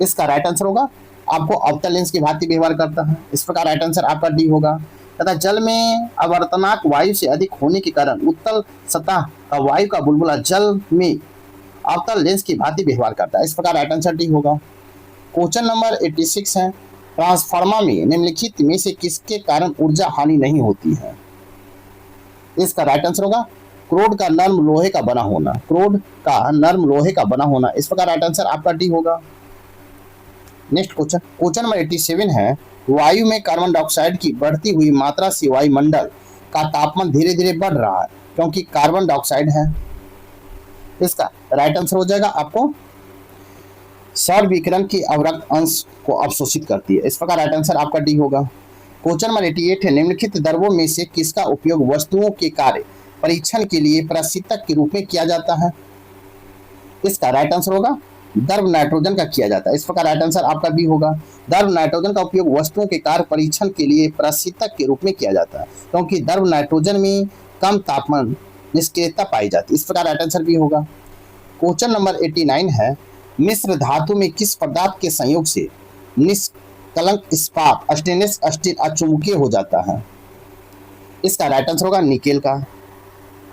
इसका राइट आंसर होगा आपको अवतल लेंस की भांति व्यवहार करता है। इस प्रकार राइट आंसर आपका डी होगा। तथा जल में आवर्तनांक वायु से अधिक होने के कारण उत्तल सतह का वायु का बुलबुला जल में अवतल लेंस की भांति व्यवहार करता है। इस प्रकार राइट आंसर डी होगा। क्वेश्चन नंबर 86 है, ट्रांसफार्मर में निम्नलिखित में से किसके कारण ऊर्जा हानि नहीं होती है? इसका राइट आंसर होगा क्रोड का नर्म लोहे का बना होना। क्रोड का नर्म लोहे का बना होना। इस प्रकार राइट आंसर आपका डी होगा। नेक्स्ट क्वेश्चन नंबर 87 है, वायु में कार्बन डाइऑक्साइड की बढ़ती हुई मात्रा से वायुमंडल का तापमान धीरे धीरे बढ़ रहा है क्योंकि कार्बन डाइऑक्साइड है। इसका राइट आंसर हो जाएगा आपको सौर विकिरण की अवरक्त अंश को अवशोषित करती है। इस प्रकार राइट आंसर आपका डी होगा। क्वेश्चन नंबर 88 है, निम्नलिखित द्रवों में से किसका उपयोग वस्तुओं के कार्य परीक्षण के लिए प्रशीतक के रूप में किया जाता है? इसका राइट आंसर होगा द्रव नाइट्रोजन का किया जाता है। इस प्रकार राइट आंसर आपका भी होगा। द्रव नाइट्रोजन का उपयोग वस्तुओं के कार्य परीक्षण के लिए प्रशीतक के रूप में किया जाता है क्योंकि द्रव नाइट्रोजन में कम तापमान निष्क्रियता पाई जाती है। इस प्रकार राइट आंसर भी होगा। क्वेश्चन नंबर 89 है, मिश्र धातु में किस पदार्थ के संयोग से निष्कलंक इस्पात स्टेनलेस स्टील अचुंबकीय हो जाता है? इसका राइट आंसर होगा निकेल का।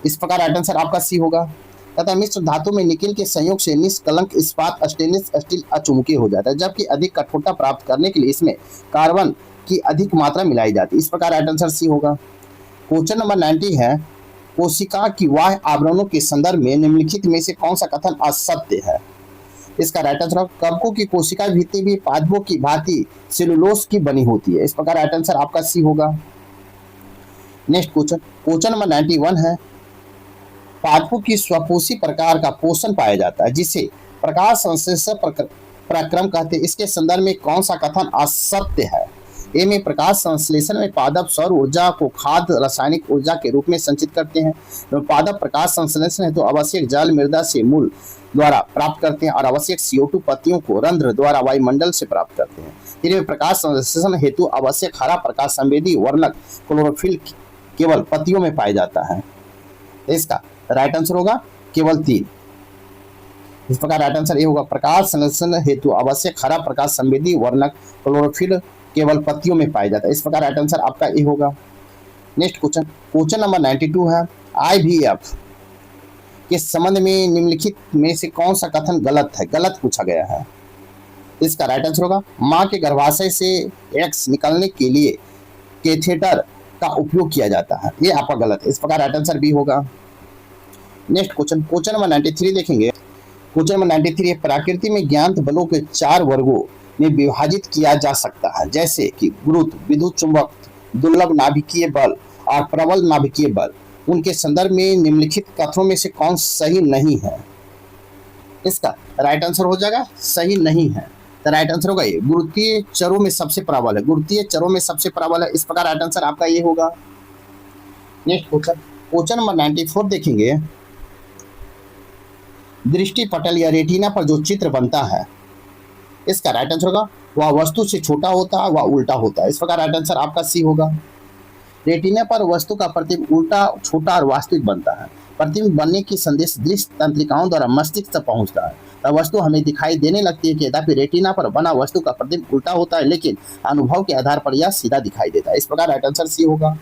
इस प्रकार राइट आंसर आपका सी होगा। तथा मिश्र धातु में निकेल के संयोग से निष्कलंक इस्पात स्टेनलेस स्टील अचुंबकीय हो जाता है जबकि अधिक कठोरता प्राप्त करने के लिए इसमें कार्बन की अधिक मात्रा मिलाई जाती है। इस प्रकार राइट आंसर सी होगा। क्वेश्चन नंबर 90 है, कोशिका की बाह्य आवरणों के संदर्भ में निम्नलिखित में से कौन सा कथन असत्य है? इसका राइट आंसर होगा कवकों की कोशिका भित्ति भी पादपों की भांति सेलुलोज की बनी होती है। इस प्रकार राइट आंसर आपका सी होगा। नेक्स्ट क्वेश्चन नंबर 91 है, पादपों की स्वपोषी प्रकार का पोषण पाया जाता है जिसे प्रकाश संश्लेषण प्रक्रम कहते हैं। इसके संदर्भ में कौन सा कथन असत्य है? ए में प्रकाश संश्लेषण में पादप सौर ऊर्जा को खाद्य रासायनिक ऊर्जा के रूप में संचित करते हैं। पादप प्रकाश संश्लेषण हेतु आवश्यक जल मृदा से मूल द्वारा प्राप्त करते हैं और आवश्यक CO2 पत्तियों को रंध्र द्वारा वायुमंडल से प्राप्त करते हैं। तीसरे प्रकाश संश्लेषण हेतु आवश्यक हरा प्रकाश संवेदी वर्णक क्लोरोफिल केवल पत्तियों में पाया जाता है। इसका राइट आंसर होगा केवल 3। इस प्रकार राइट आंसर ये होगा प्रकाश संश्लेषण हेतु आवश्यक हरा प्रकाश संवेदी वर्णक क्लोरोफिल केवल पत्तियों में पाया जाता है। इस प्रकार राइट आंसर आपका ए होगा। नेक्स्ट क्वेश्चन नंबर 92 है, IVF के संबंध में निम्नलिखित में से कौन सा कथन गलत है? गलत पूछा गया है। इसका राइट आंसर होगा मां के गर्भाशय से एक्स निकलने के लिए कैथेटर का उपयोग किया जाता है। ये आपका गलत है। इस प्रकार राइट आंसर बी होगा। नेक्स्ट क्वेश्चन नंबर 93 देखेंगे। क्वेश्चन नंबर 93 है, प्रकृति में ज्ञात बलों के 4 वर्गों में विभाजित किया जा सकता है जैसे कि गुरुत्व, विद्युत चुंबक, दुर्लभ नाभिकीय बल और प्रबल नाभिकीय बल। उनके संदर्भ में निम्नलिखित कथनों में से कौन सही नहीं है? इसका राइट आंसर हो जाएगा सही नहीं है। तो राइट आंसर होगा ये, गुरुत्वीय चरों में सबसे प्रबल है, गुरुत्वीय चरों में सबसे प्रबल है। इस प्रकार राइट आंसर आपका ये होगा। नेक्स्ट क्वेश्चन नंबर 94 देखेंगे। दृष्टि पटल या रेटिना पर जो चित्र बनता है, इसका राइट आंसर होगा वह वस्तु से छोटा होता है, वह उल्टा होता है। इस प्रकार राइट आंसर आपका सी होगा। रेटिना पर वस्तु का प्रतिबिंब उल्टा, छोटा और वास्तविक बनता है। प्रतिबिंब बनने की संदेश दृश्य तंत्रिकाओं द्वारा मस्तिष्क तक पहुंचता है, तब वस्तु हमें दिखाई देने लगती है कि यद्यपि रेटिना पर बना वस्तु का प्रतिबिंब उल्टा होता है, लेकिन अनुभव के आधार पर यह सीधा दिखाई देता है। इस प्रकार राइट आंसर सी होगा।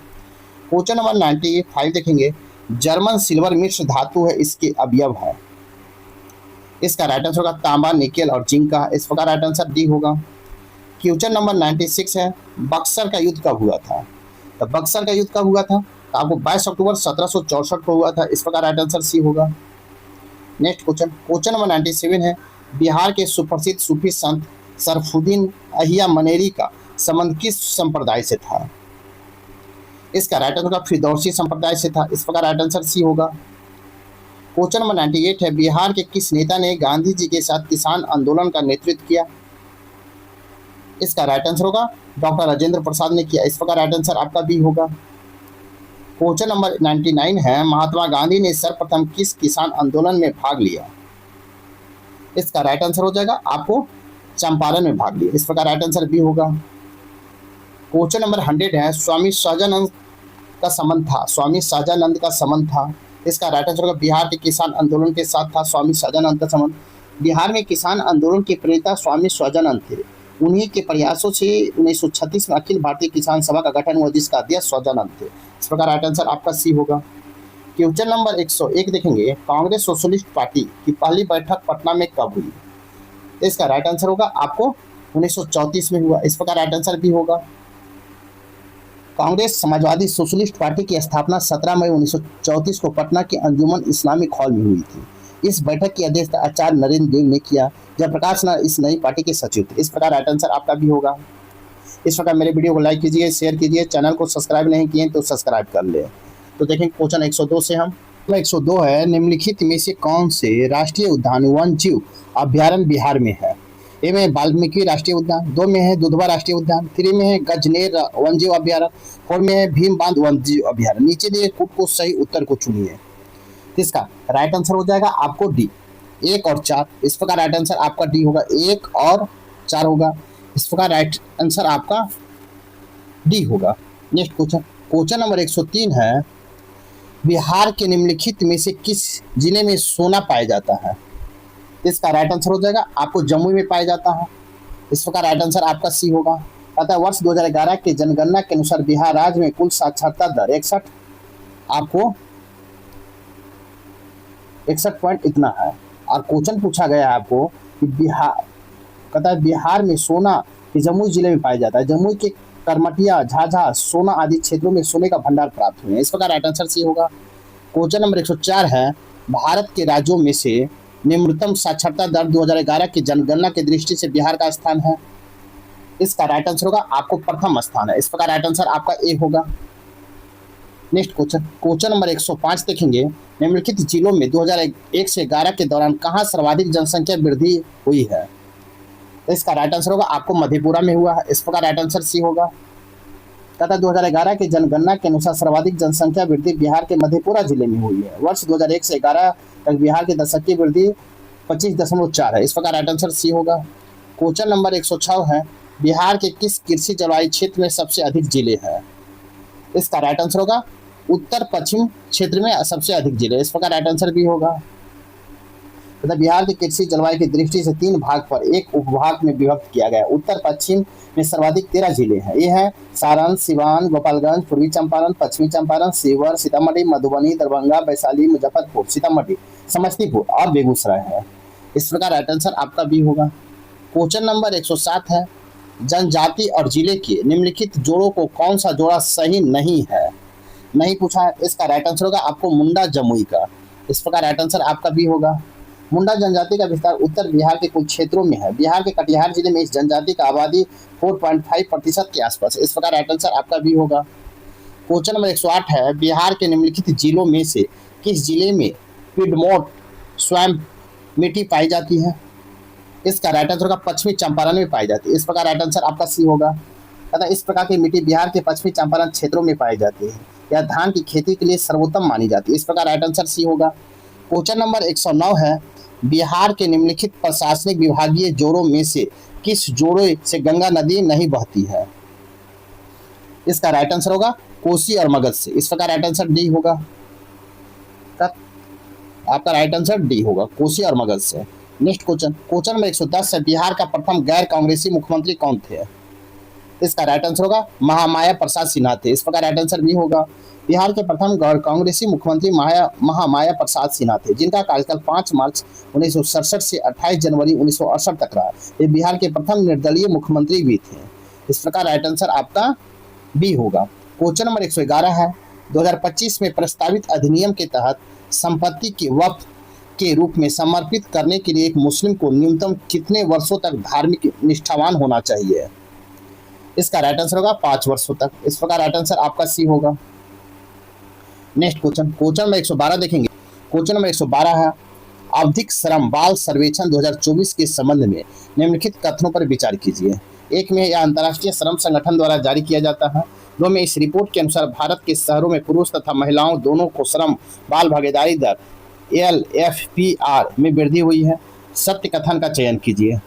क्वेश्चन नंबर 95 देखेंगे। जर्मन सिल्वर मिश्र धातु है, इसके अवयव है। इसका राइट आंसर होगा तांबा, निकेल और जिंक का। इस प्रकार राइट आंसर डी होगा। क्वेश्चन नंबर 96 है। बक्सर का युद्ध कब हुआ था? तो बक्सर का युद्ध कब हुआ था? तो आपको 22 अक्टूबर 1764 को हुआ था। इस प्रकार राइट आंसर सी होगा। नेक्स्ट क्वेश्चन नंबर 97 है। बिहार के सुप्रसिद्ध सूफी संत सरफुद्दीन अहिया मनेरी का संबंध किस संप्रदाय से था? इसका राइट आंसर फिरदौसी संप्रदाय से था। इस प्रकार राइट आंसर सी होगा। क्वेश्चन नंबर 98 है। बिहार के किस नेता ने गांधी जी के साथ किसान आंदोलन का नेतृत्व किया? इसका राइट आंसर होगा डॉक्टर राजेंद्र प्रसाद ने किया। इस प्रकार राइट आंसर आपका बी होगा। क्वेश्चन नंबर 99 है। महात्मा गांधी ने सर्वप्रथम किस किसान आंदोलन में भाग लिया? इसका राइट आंसर हो जाएगा आपको चंपारण में भाग लिया। इस प्रकार राइट आंसर बी होगा। क्वेश्चन नंबर 100 है। स्वामी सहजानंद का संबंध था, स्वामी सहजानंद का संबंध था। इसका राइट आंसर होगा बिहार के किसान आंदोलन के साथ था स्वामी सहजानंद का संबंध। बिहार में किसान आंदोलन के प्रेरक स्वामी सहजानंद थे। उन्हीं के प्रयासों से 1936 में अखिल भारतीय किसान सभा का गठन हुआ, जिसका अध्यक्ष सहजानंद थे। इस प्रकार राइट आंसर आपका सी होगा। क्वेश्चन नंबर 101 देखेंगे। कांग्रेस सोशलिस्ट पार्टी की पहली बैठक पटना में कब हुई? इसका राइट आंसर होगा आपको 1934 में हुआ। इस प्रकार राइट आंसर भी होगा। कांग्रेस समाजवादी सोशलिस्ट पार्टी की स्थापना 17 मई 1934 को पटना के अंजुमन इस्लामिक हॉल में हुई थी। इस बैठक की अध्यक्षता आचार्य नरेंद्र देव ने किया, जयप्रकाश नारायण इस नई पार्टी के सचिव थे। इस प्रकार राइट आंसर आपका भी होगा। इस प्रकार मेरे वीडियो को लाइक कीजिए, शेयर कीजिए, चैनल को सब्सक्राइब नहीं किए तो सब्सक्राइब कर ले। तो देखें क्वेश्चन 102 से हम 102 है। निम्नलिखित में से कौन से राष्ट्रीय उद्यान वन जीव अभ्यारण्य बिहार में है? ए में वाल्मीकि राष्ट्रीय उद्यान, 2 में है दुधवा राष्ट्रीय उद्यान, 3 में है गजनेर वन जीव अभ्यारण्य, 4 में है भीम बांध वन जीव अभ्यारण्य। नीचे दिए कूट को सही उत्तर को चुनिए। इसका राइट आंसर हो जाएगा आपको डी, 1 और 4। इस प्रकार राइट आंसर आपका डी होगा, 1 और 4 होगा। इस प्रकार राइट आंसर आपका डी होगा। नेक्स्ट क्वेश्चन नंबर 103 है। बिहार के निम्नलिखित में से किस जिले में सोना पाया जाता है? इसका राइट आंसर हो जाएगा आपको जमुई में पाया जाता है। इस प्रकार राइट आंसर आपका सी होगा। अतः वर्ष 2011 के जनगणना के अनुसार बिहार राज्य में कुल साक्षरता दर 61 आपको 61 पॉइंट इतना है। और क्वेश्चन पूछा गया है आपको कि बिहार में सोना जमुई जिले में पाया जाता है। जमुई के करमटिया, झाझा, सोना आदि क्षेत्रों में सोने का भंडार प्राप्त हुए हैं। इस प्रकार राइट आंसर सी होगा। क्वेश्चन नंबर 104 है। भारत के राज्यों में से निम्नतम साक्षरता दर 2011 की जनगणना की दृष्टि से बिहार का स्थान है। इसका राइट आंसर होगा आपको प्रथम स्थान है। इस प्रकार राइट आंसर आपका ए होगा। नेक्स्ट क्वेश्चन नंबर 105 देखेंगे। निम्नलिखित जिलों में 2001 से 11 के दौरान कहाँ सर्वाधिक जनसंख्या वृद्धि हुई है? इसका राइट आंसर होगा आपको मधेपुरा में हुआ है। इस प्रकार राइट आंसर सी होगा। तथा 2011 की जनगणना के अनुसार सर्वाधिक जनसंख्या वृद्धि बिहार के मधेपुरा जिले में हुई है। वर्ष 2001 से 11 तक बिहार की दशकीय वृद्धि 25.4 है। इस प्रकार राइट आंसर सी होगा। क्वेश्चन नंबर 106 है। बिहार के किस कृषि जलवायु क्षेत्र में सबसे अधिक जिले हैं? इसका राइट आंसर होगा उत्तर पश्चिम क्षेत्र में सबसे अधिक जिले। इस प्रकार राइट आंसर भी होगा। तथा बिहार की कृषि जलवायु की दृष्टि से 3 भाग पर एक उपभाग में विभक्त किया गया। उत्तर पश्चिम में सर्वाधिक 13 जिले हैं। ये हैं सारण, सिवान, गोपालगंज, पूर्वी चंपारण, पश्चिमी चंपारण, शिवहर, सीतामढ़ी, मधुबनी, दरभंगा, वैशाली, मुजफ्फरपुर, सीतामढ़ी, समस्तीपुर और बेगूसराय है। इस प्रकार राइट आंसर आपका भी होगा। क्वेश्चन नंबर 107 है। जनजाति और जिले के निम्नलिखित जोड़ों को कौन सा जोड़ा सही नहीं है? नहीं पूछा है। इसका राइट आंसर होगा आपको मुंडा जमुई का। इस प्रकार राइट आंसर आपका भी होगा। मुंडा जनजाति का विस्तार उत्तर बिहार के कुछ क्षेत्रों में है। बिहार के कटिहार जिले में इस जनजाति का आबादी 4.5% के आसपास है। इस प्रकार राइट आंसर आपका भी होगा। क्वेश्चन नंबर 108 है, बिहार के निम्नलिखित जिलों में से किस जिले में पिडमोट स्वयं मिट्टी पाई जाती है? इसका राइट आंसर होगा पश्चिमी चंपारण में पाई जाती है। इस प्रकार राइट आंसर आपका सी होगा तथा इस प्रकार की मिट्टी बिहार के पश्चिमी चंपारण क्षेत्रों में पाई जाती है। यह धान की खेती के लिए सर्वोत्तम मानी जाती है। इस प्रकार राइट आंसर सी होगा। क्वेश्चन नंबर 109 है, बिहार के निम्नलिखित प्रशासनिक विभागीय जोड़ों में से किस जोड़े से गंगा नदी नहीं बहती है? इसका राइट आंसर होगा कोसी और मगध से। इस प्रकार राइट आंसर डी होगा। आपका राइट आंसर डी होगा, कोसी और मगध से। नेक्स्ट क्वेश्चन नंबर 110 है, बिहार का प्रथम गैर कांग्रेसी मुख्यमंत्री कौन थे? इसका राइट आंसर होगा महामाया प्रसाद सिन्हा थे। इस प्रकार राइट आंसर भी होगा। बिहार के प्रथम गैर कांग्रेसी मुख्यमंत्री महामाया प्रसाद सिन्हा थे, जिनका कार्यकाल 5 मार्च 1967 से 28 जनवरी 1968 तक रहा। ये बिहार के प्रथम निर्दलीय मुख्यमंत्री भी थे। इस प्रकार राइट आंसर आपका बी होगा। क्वेश्चन नंबर 111 है, 2025 में प्रस्तावित अधिनियम के तहत संपत्ति के वक्फ के रूप में समर्पित करने के लिए एक मुस्लिम को न्यूनतम कितने वर्षों तक धार्मिक निष्ठावान होना चाहिए? इसका राइट आंसर होगा 5 वर्षों तक। इस प्रकार राइट आंसर आपका सी होगा। नेक्स्ट क्वेश्चन नंबर 112 देखेंगे। क्वेश्चन नंबर 112 है, आवधिक श्रम बाल सर्वेक्षण 2024 के संबंध में निम्नलिखित कथनों पर विचार कीजिए। एक में यह अंतर्राष्ट्रीय श्रम संगठन द्वारा जारी किया जाता है। दो में इस रिपोर्ट के अनुसार भारत के शहरों में पुरुष तथा महिलाओं दोनों को श्रम बाल भागीदारी दर LFPR में वृद्धि हुई है। सत्य कथन का चयन कीजिए।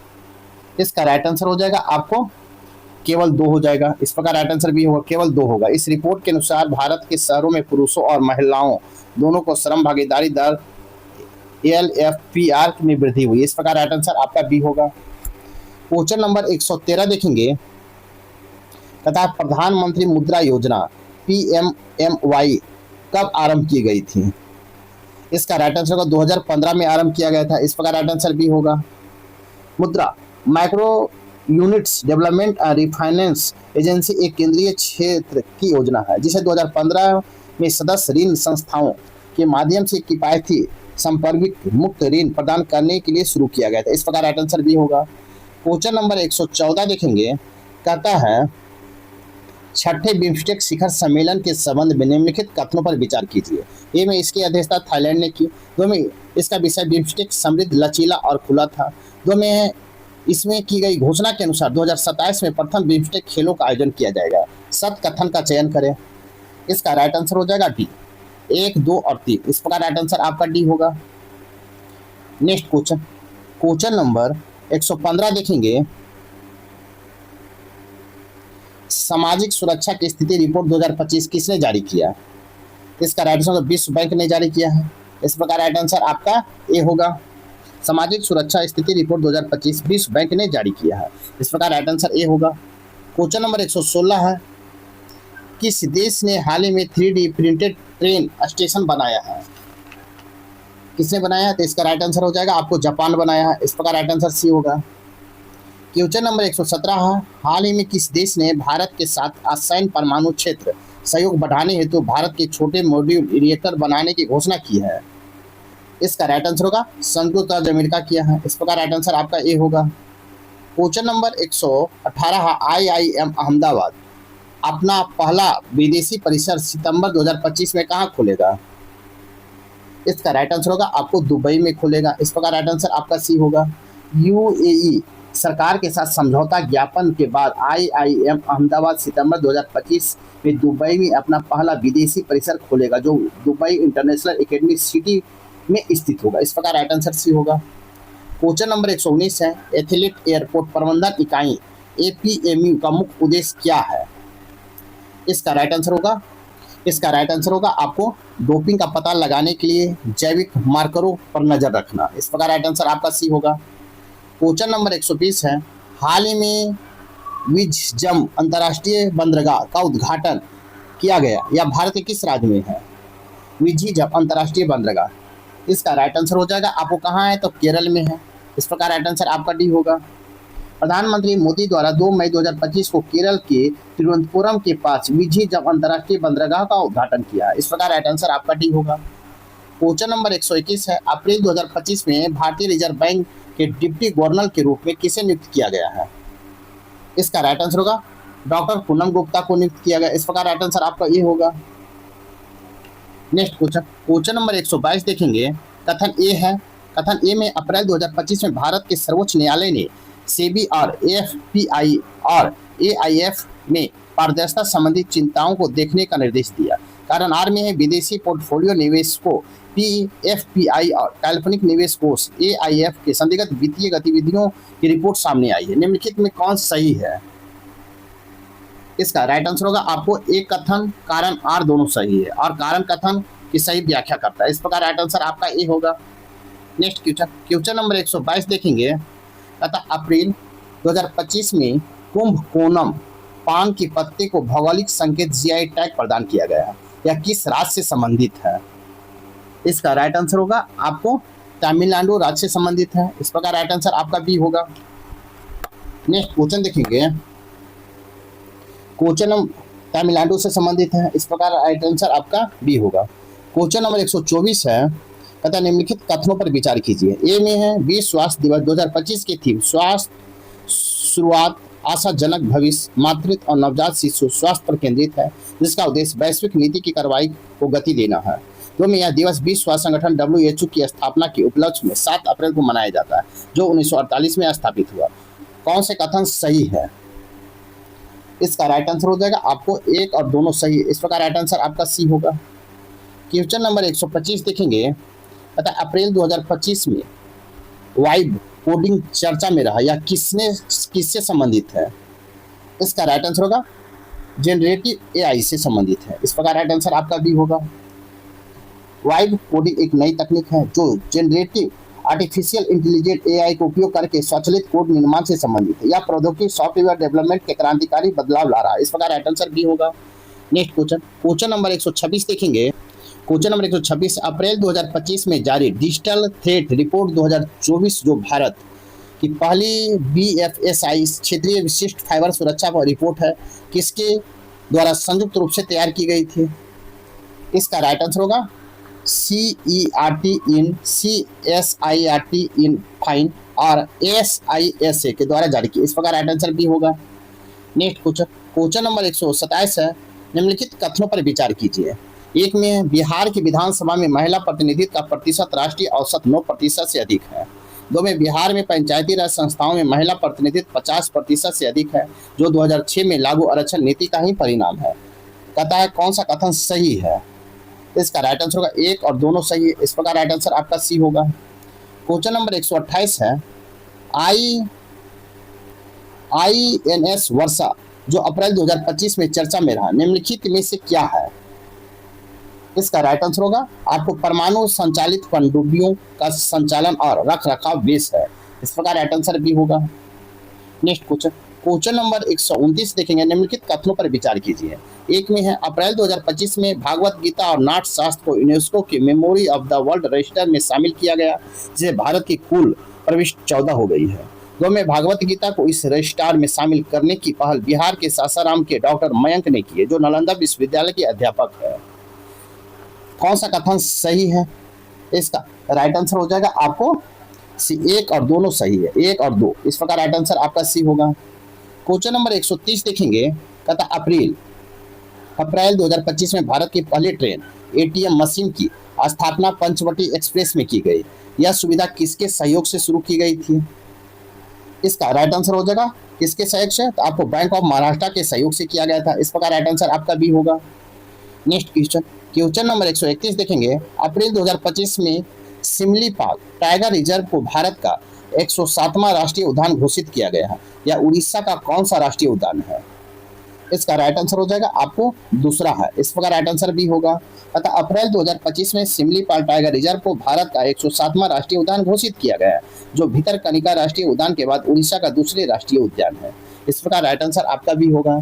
इसका राइट आंसर हो जाएगा आपको केवल 2 हो जाएगा। इस प्रकार राइट आंसर भी होगा, केवल 2 होगा। इस रिपोर्ट के अनुसार भारत के शहरों में पुरुषों और महिलाओं दोनों को श्रम भागीदारी दर LFPR में वृद्धि हुई। इस प्रकार राइट आंसर आपका बी होगा। क्वेश्चन नंबर 113 देखेंगे तथा प्रधानमंत्री मुद्रा योजना PMMY कब आरंभ की गई थी? इसका राइट आंसर होगा 2015 में आरंभ किया गया था। इस प्रकार राइट आंसर भी होगा। मुद्रा micro units development and refinance agency एक केंद्रीय क्षेत्र की योजना है, जिसे 2015 में सदस्य ऋण संस्थाओं के माध्यम से किफायती संपर्क मुक्त ऋण प्रदान करने के लिए शुरू किया गया था। इस प्रकार राइट आंसर भी होगा। क्वेश्चन नंबर 114 देखेंगे, कहता है छठे बिम्स्टेक शिखर सम्मेलन के संबंध में निम्नलिखित कथनों पर विचार कीजिए। ए में इसकी अध्यक्षता थाईलैंड ने की। दो में इसका विषय बिम्स्टेक समृद्ध, लचीला और खुला था। दो में इसमें की गई घोषणा के अनुसार 2027 में प्रथम बिम्स्टेक खेलों का आयोजन किया जाएगा। सत्य कथन का चयन करें। इसका राइट आंसर हो जाएगा डी, 1, 2 और 3। इस प्रकार राइट आंसर आपका डी होगा। नेक्स्ट क्वेश्चन नंबर 115 देखेंगे, सामाजिक सुरक्षा की स्थिति रिपोर्ट 2025 किसने जारी किया? इसका राइट आंसर विश्व बैंक ने जारी किया है। इस प्रकार राइट आंसर आपका ए होगा। सामाजिक सुरक्षा स्थिति रिपोर्ट 2025 विश्व बैंक ने जारी किया है। इस प्रकार राइट आंसर ए होगा। क्वेश्चन नंबर 116 है, किस देश ने हाल ही में 3D प्रिंटेड ट्रेन स्टेशन बनाया है? किसने बनाया है? तो इसका राइट आंसर हो जाएगा आपको जापान बनाया है। इस प्रकार राइट आंसर सी होगा। क्वेश्चन नंबर 117 है, हाल ही में किस देश ने भारत के साथ आसन्न परमाणु क्षेत्र सहयोग बढ़ाने हेतु भारत के छोटे मॉड्यूल रिएक्टर बनाने की घोषणा की है? इसका राइट आंसर होगा संयुक्त राज्य अमेरिका किया है। इस प्रकार राइट आंसर आपका ए होगा। क्वेश्चन नंबर 118 है, IIM अहमदाबाद अपना पहला विदेशी परिसर सितंबर 2025 में कहाँ खोलेगा? इसका राइट आंसर होगा आपको दुबई में खोलेगा। इस प्रकार राइट आंसर आपका सी होगा। UAE सरकार के साथ समझौता ज्ञापन के बाद IIM अहमदाबाद सितंबर 2025 में दुबई में अपना पहला विदेशी परिसर खोलेगा, जो दुबई इंटरनेशनल एकेडमी सिटी में स्थित होगा। इस प्रकार राइट आंसर सी होगा। क्वेश्चन नंबर 119 है, एथलीट एयरपोर्ट प्रबंधन इकाई APMU का मुख्य उद्देश्य क्या है? इसका राइट आंसर होगा आपको डोपिंग का पता लगाने के लिए जैविक मार्करों पर नजर रखना। इस प्रकार राइट आंसर आपका सी होगा। क्वेश्चन नंबर 120 है, हाल ही में विजम अंतर्राष्ट्रीय बंदरगाह का उद्घाटन किया गया, यह भारत के किस राज्य में है? विजम अंतर्राष्ट्रीय बंदरगाह। इसका राइट आंसर हो जाएगा आपको कहाँ है? तो केरल में है। इस प्रकार राइट आंसर आपका डी होगा। प्रधानमंत्री मोदी द्वारा 2 मई 2025 को केरल के तिरुवनंतपुरम के पास विजम अंतर्राष्ट्रीय बंदरगाह का उद्घाटन किया। इस प्रकार राइट आंसर आपका डी होगा। क्वेश्चन नंबर 121 है, अप्रैल 2025 में भारतीय रिजर्व बैंक के डिप्टी गवर्नर के रूप में किसे नियुक्त किया गया है? इसका राइट आंसर होगा डॉक्टर पूनम गुप्ता को नियुक्त किया गया। इस प्रकार राइट आंसर आपका ये होगा। नेक्स्ट क्वेश्चन, क्वेश्चन नंबर 122 देखेंगे। कथन ए है, कथन ए में अप्रैल 2025 में भारत के सर्वोच्च न्यायालय ने सेबी और एएफपीआई और एआईएफ में पारदर्शिता संबंधी चिंताओं को देखने का निर्देश दिया। कारण आर में है विदेशी पोर्टफोलियो निवेशकों पीएफपीआई और काल्पनिक निवेश कोष एआईएफ के संदिग्ध वित्तीय गतिविधियों की रिपोर्ट सामने आई है। निम्नलिखित में कौन सही है? इसका राइट आंसर होगा आपको एक कथन कारण आर दोनों सही है और कारण कथन की सही व्याख्या करता है। इस प्रकार राइट आंसर आपका ए होगा। नेक्स्ट क्वेश्चन, क्वेश्चन नंबर 122 देखेंगे। तथा अप्रैल 2025 में कुंभकोणम पान की पत्ती को भौगोलिक संकेत जीआई टैग प्रदान किया गया है। यह किस राज्य से संबंधित है? इसका राइट आंसर होगा आपको तमिलनाडु राज्य से संबंधित है। इस प्रकार राइट आंसर आपका बी होगा। नेक्स्ट क्वेश्चन देखेंगे। क्वेश्चन तमिलनाडु से संबंधित है। इस प्रकार राइट आंसर आपका बी होगा। क्वेश्चन नंबर 124 है। तथा निम्नलिखित कथनों पर विचार कीजिए। ए में है विश्व स्वास्थ्य दिवस 2025 की थीम स्वास्थ्य शुरुआत आशाजनक भविष्य मातृत्व और नवजात शिशु स्वास्थ्य पर केंद्रित है, जिसका उद्देश्य वैश्विक नीति की कार्रवाई को गति देना है। दो में यह दिवस विश्व स्वास्थ्य संगठन WHO की स्थापना के उपलक्ष्य में 7 अप्रैल को मनाया जाता है, जो 1948 में स्थापित हुआ। कौन से कथन सही है? इसका राइट आंसर हो जाएगा आपको एक और दोनों सही। इस प्रकार राइट आंसर आपका सी होगा। क्वेश्चन नंबर 125 देखेंगे। तथा अप्रैल 2025 में वाइब कोडिंग चर्चा में रहा, या किससे संबंधित है? इसका राइट आंसर होगा जनरेटिव एआई से संबंधित है। इस प्रकार राइट आंसर आपका बी होगा। वाइब कोडिंग एक नई तकनीक है जो जनरेटिव आर्टिफिशियल इंटेलिजेंट एआई को उपयोग करके स्वचालित कोड निर्माण से संबंधित है। यह प्रौद्योगिकी सॉफ्टवेयर डेवलपमेंट के क्रांतिकारी बदलाव ला रहा है। इस प्रकार राइट आंसर बी होगा। नेक्स्ट क्वेश्चन, क्वेश्चन नंबर 126 देखेंगे। क्वेश्चन नंबर 126 अप्रैल 2025 में जारी डिजिटल थ्रेट रिपोर्ट 2024 जो भारत की पहली बीएफएसआई क्षेत्रीय विशिष्ट फाइबर सुरक्षा रिपोर्ट है, किसके द्वारा संयुक्त रूप से तैयार की गई थी? इसका राइट आंसर होगा CERT in CSIRT in fine और SISA के द्वारा जारी की। इस प्रकार राइट आंसर बी होगा। नेक्स्ट क्वेश्चन, क्वेश्चन नंबर 127 है। निम्नलिखित कथनों पर विचार कीजिए। एक में बिहार की विधानसभा में महिला प्रतिनिधित्व का प्रतिशत राष्ट्रीय औसत 9% से अधिक है। दो में बिहार में पंचायती राज संस्थाओं में महिला प्रतिनिधित्व 50% से अधिक है, जो 2006 में लागू आरक्षण नीति का ही परिणाम है। कहता है कौन सा कथन सही है? इसका राइट आंसर होगा एक और दोनों सही है। इस प्रकार राइट आंसर आपका सी होगा। क्वेश्चन नंबर 128 है। INS वर्षा जो अप्रैल 2025 में चर्चा में रहा, निम्नलिखित में से क्या है? इसका राइट आंसर होगा आपको परमाणु संचालित पनडुब्बियों का संचालन और रख रखाव बेस है। इस प्रकार राइट आंसर भी होगा। नेक्स्ट क्वेश्चन, क्वेश्चन नंबर 129 देखेंगे। निम्नलिखित कथनों पर विचार कीजिए। एक में है अप्रैल 2025 में भागवत गीता और नाट्य शास्त्र को यूनेस्को की memory of the world register में शामिल किया गया, जिसे भारत की कुल प्रविष्टि 14 हो गई है। दो में भागवत गीता को इस रजिस्टर में शामिल करने की पहल बिहार के सासाराम के डॉक्टर मयंक ने की है, जो नालंदा विश्वविद्यालय के अध्यापक है। कौन सा कथन सही है? इसका राइट आंसर हो जाएगा आपको सी। एक और दोनों सही है, एक और दो। इस प्रकार राइट आंसर आपका सी होगा। क्वेश्चन नंबर 130 देखेंगे। कहता अप्रैल 2025 में भारत की पहली ट्रेन ATM मशीन की स्थापना पंचवटी एक्सप्रेस में की गई। यह सुविधा किसके सहयोग से शुरू की गई थी? इसका राइट आंसर हो जाएगा किसके सहयोग से? तो आपको बैंक ऑफ महाराष्ट्र के सहयोग से किया गया था। इस प्रकार राइट आंसर आपका बी होगा। नेक्स्ट क्वेश्चन, क्वेश्चन नंबर 131 देखेंगे। अप्रैल 2025 में सिमलीपाल टाइगर रिजर्व को भारत का 107वां राष्ट्रीय उद्यान घोषित किया गया है। यह उड़ीसा का कौन सा राष्ट्रीय उद्यान है? इसका राइट आंसर हो जाएगा आपको दूसरा है। इस प्रकार राइट आंसर भी होगा। अतः अप्रैल 2025 में सिमलीपाल टाइगर रिजर्व को भारत का 107वां राष्ट्रीय उद्यान घोषित किया गया है, जो भितरकनिका राष्ट्रीय उद्यान के बाद उड़ीसा का दूसरे राष्ट्रीय उद्यान है। इस प्रकार राइट आंसर आपका भी होगा।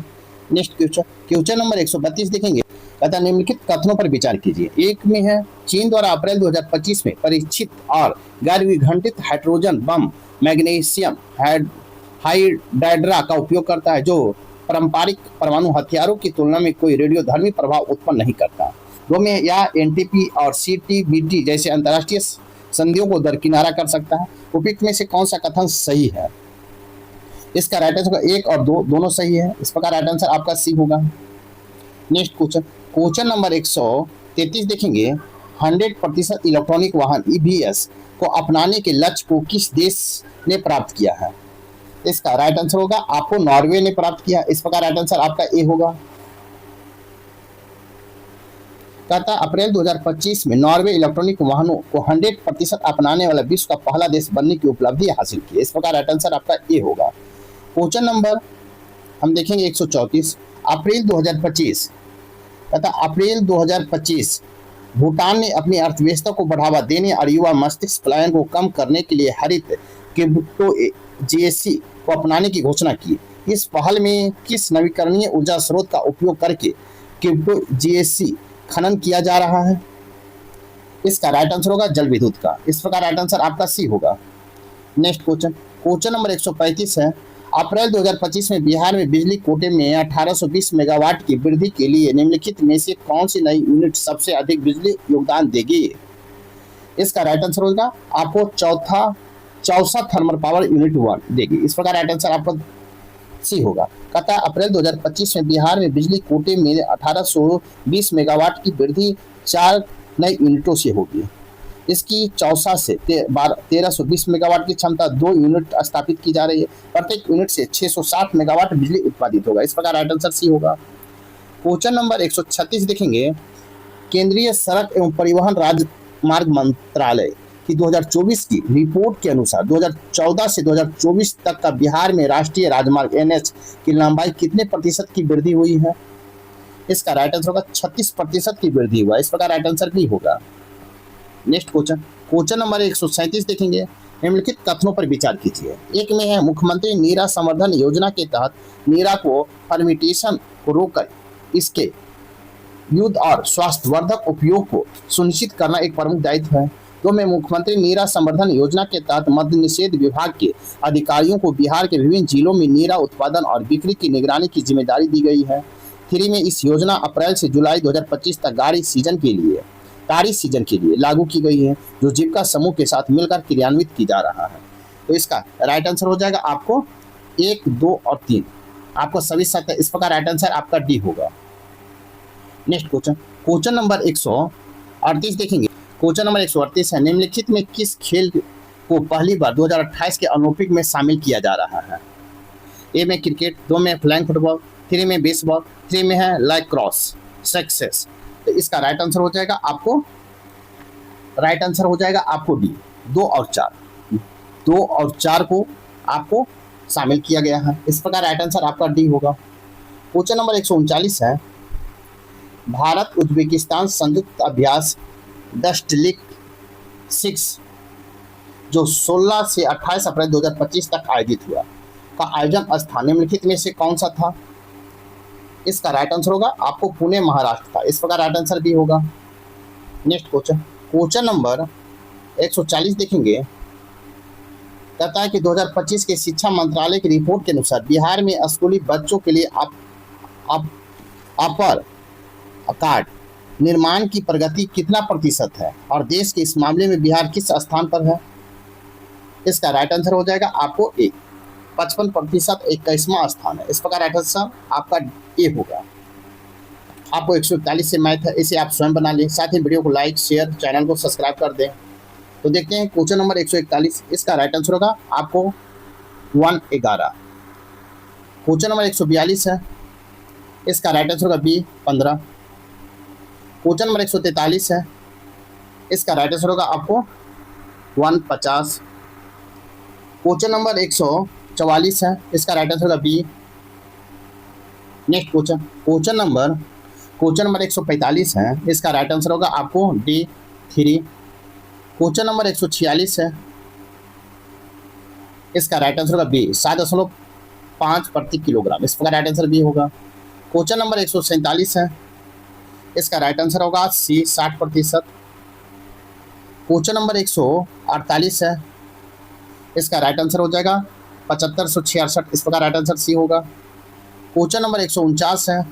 नेक्स्ट क्वेश्चन, क्वेश्चन नंबर 132 देखेंगे। अतः निम्नलिखित कथनों पर विचार कीजिए। एक में है चीन द्वारा अप्रैल 2025 में परीक्षित और गैर विघटित हाइड्रोजन बम मैग्नीशियम हाइड्राइड्रा का उपयोग करता है, जो पारंपरिक परमाणु हथियारों की तुलना में कोई रेडियोधर्मी प्रभाव उत्पन्न नहीं करता। दो में या NTP और CTBT जैसे अंतर्राष्ट्रीय संधियों को दरकिनारा कर सकता है। उपयुक्त में से कौन सा कथन सही है? इसका राइट आंसर होगा 1 और 2 दोनों सही है। इस प्रकार राइट आंसर आपका सी होगा। नेक्स्ट क्वेश्चन, क्वेश्चन नंबर 133 देखेंगे, 100% इलेक्ट्रॉनिक वाहन ईवीएस को अपनाने के लक्ष्य को किस देश ने प्राप्त किया है? इसका राइट आंसर होगा आपको नॉर्वे ने प्राप्त किया। इस प्रकार राइट आंसर आपका ए होगा। कहता अप्रैल 2025 में नॉर्वे इलेक्ट्रॉनिक वाहनों को 100% अपनाने वाला विश्व का पहला देश बनने की उपलब्धि हासिल की। इस प्रकार राइट आंसर आपका ए होगा। क्वेश्चन नंबर हम देखेंगे 134, अप्रैल 2025 कहता अप्रैल 2025 भूटान ने अपनी अर्थव्यवस्था को बढ़ावा देने और युवा मस्तिष्क पलायन को कम करने के लिए हरित क्रिप्टो जीएससी को अपनाने की घोषणा की। इस पहल में किस नवीकरणीय ऊर्जा स्रोत का उपयोग करके क्रिप्टो जीएससी खनन किया जा रहा है? इसका राइट आंसर होगा जल विद्युत का। इस प्रकार राइट आंसर आपका सी होगा। नेक्स्ट क्वेश्चन, क्वेश्चन नंबर 135 है, अप्रैल 2025 में बिहार में बिजली कोटे में 1820 मेगावाट की वृद्धि के लिए निम्नलिखित में से कौन सी नई यूनिट सबसे अधिक बिजली योगदान देगी? इसका राइट आंसर होगा आपको चौसा थर्मल पावर यूनिट 1 देगी। इस प्रकार राइट आंसर आपका सी होगा। कहता अप्रैल 2025 में बिहार में बिजली कोटे में 1820 मेगावाट की वृद्धि 4 नई यूनिटों से होगी। इसकी चौसा से 1320 मेगावाट की क्षमता 2 यूनिट स्थापित की जा रही है। प्रत्येक यूनिट से 660 मेगावाट बिजली उत्पादित होगा। इस प्रकार राइट आंसर सी होगा। क्वेश्चन नंबर 136 देखेंगे, केंद्रीय सड़क एवं परिवहन राजमार्ग मंत्रालय की 2024 की रिपोर्ट के अनुसार 2014 से 2024 तक का बिहार में राष्ट्रीय राजमार्ग एनएच की लंबाई कितने प्रतिशत की वृद्धि हुई है? इसका राइट आंसर होगा 36% की वृद्धि हुआ। इस प्रकार राइट आंसर भी होगा। नेक्स्ट क्वेश्चन, क्वेश्चन नंबर 137 देखेंगे, निम्नलिखित कथनों पर विचार कीजिए। एक में है मुख्यमंत्री नीरा संवर्धन योजना के तहत नीरा को परमिटेशन को रोककर इसके युद्ध और स्वास्थ्यवर्धक उपयोग को सुनिश्चित करना एक प्रमुख दायित्व है। तो में मुख्यमंत्री नीरा संवर्धन योजना के तहत मद्य निषेध विभाग के अधिकारियों को बिहार के विभिन्न जिलों में नीरा उत्पादन और बिक्री की निगरानी की जिम्मेदारी दी गई है। 3 में इस योजना अप्रैल से जुलाई 2025 तक खरीफ सीजन के लिए लागू की गई है, जो जीविका समूह के साथ मिलकर क्रियान्वित की जा रहा है। तो इसका राइट आंसर हो जाएगा आपको 1, 2 और 3 आपको सभी साथ है। इस प्रकार राइट आंसर आपका डी होगा। नेक्स्ट क्वेश्चन, क्वेश्चन नंबर 138 देखेंगे। क्वेश्चन नंबर 138 है, निम्नलिखित में किस खेल को पहली बार 2028 के ओलंपिक में शामिल किया जा रहा है? ए में क्रिकेट, 2 में फ्लाइंग फुटबॉल, 3 में बेसबॉल, 3 में है लैक्रोस सक्सेस। तो इसका राइट आंसर हो जाएगा आपको डी। 2 और 4 को आपको शामिल किया गया है। इस प्रकार राइट आंसर आपका डी होगा। क्वेश्चन नंबर 139 है, भारत उज्बेकिस्तान संयुक्त अभ्यास डस्टलिक 6 जो 16 से 28 अप्रैल 2025 तक आयोजित हुआ का आयोजन स्थान निम्नलिखित में से कौन सा था? इसका राइट आंसर होगा आपको पुणे महाराष्ट्र था। इस प्रकार राइट आंसर भी होगा। नेक्स्ट क्वेश्चन, क्वेश्चन नंबर 140 देखेंगे। कहता है कि 2025 के शिक्षा मंत्रालय की रिपोर्ट के अनुसार बिहार में स्कूली बच्चों के लिए अपर कार्ड निर्माण की प्रगति कितना प्रतिशत है और देश के इस मामले में बिहार किस स्थान पर है? इसका राइट आंसर हो जाएगा आपको ए, 55% 21वां स्थान है। इस प्रकार राइट आंसर आपका ए होगा। आपको 141 से मैथ है, इसे आप स्वयं बना लें। साथ ही वीडियो को लाइक, शेयर, चैनल को सब्सक्राइब कर दें। तो देखते हैं क्वेश्चन नंबर 141, इसका राइट आंसर होगा आपको 111। क्वेश्चन नंबर 142 है, इसका राइट आंसर होगा बी 15। क्वेश्चन नंबर 143 है, इसका राइट आंसर होगा आपको 150। क्वेश्चन नंबर 144 है, इसका राइट आंसर होगा B. Next question, question number 145 है, इसका राइट आंसर होगा आपको डी 3। क्वेश्चन नंबर 146 है, इसका राइट आंसर होगा बी 7.5 प्रति किलोग्राम। इस प्रकार राइट आंसर बी होगा। क्वेश्चन नंबर 147 है, इसका राइट आंसर होगा सी 60%। क्वेश्चन नंबर 148 है, इसका राइट आंसर हो जाएगा 7566। इस प्रकार राइट आंसर सी होगा। क्वेश्चन नंबर 149 है,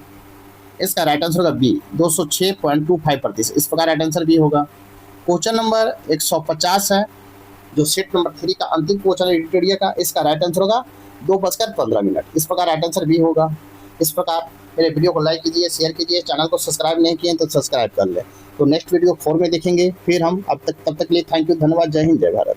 इसका राइट आंसर होगा बी 206.25%। इस प्रकार राइट आंसर बी होगा। क्वेश्चन नंबर 150 है, जो सेट नंबर 3 का अंतिम क्वेश्चन है एडिटोरिया का, इसका राइट आंसर होगा 2:15 इस प्रकार राइट आंसर बी होगा। इस प्रकार मेरे वीडियो को लाइक कीजिए, शेयर कीजिए, चैनल को सब्सक्राइब नहीं किए तो सब्सक्राइब कर लें। तो नेक्स्ट वीडियो 4 में देखेंगे फिर हम। तब तक के लिए थैंक यू, धन्यवाद, जय हिंद, जय भारत।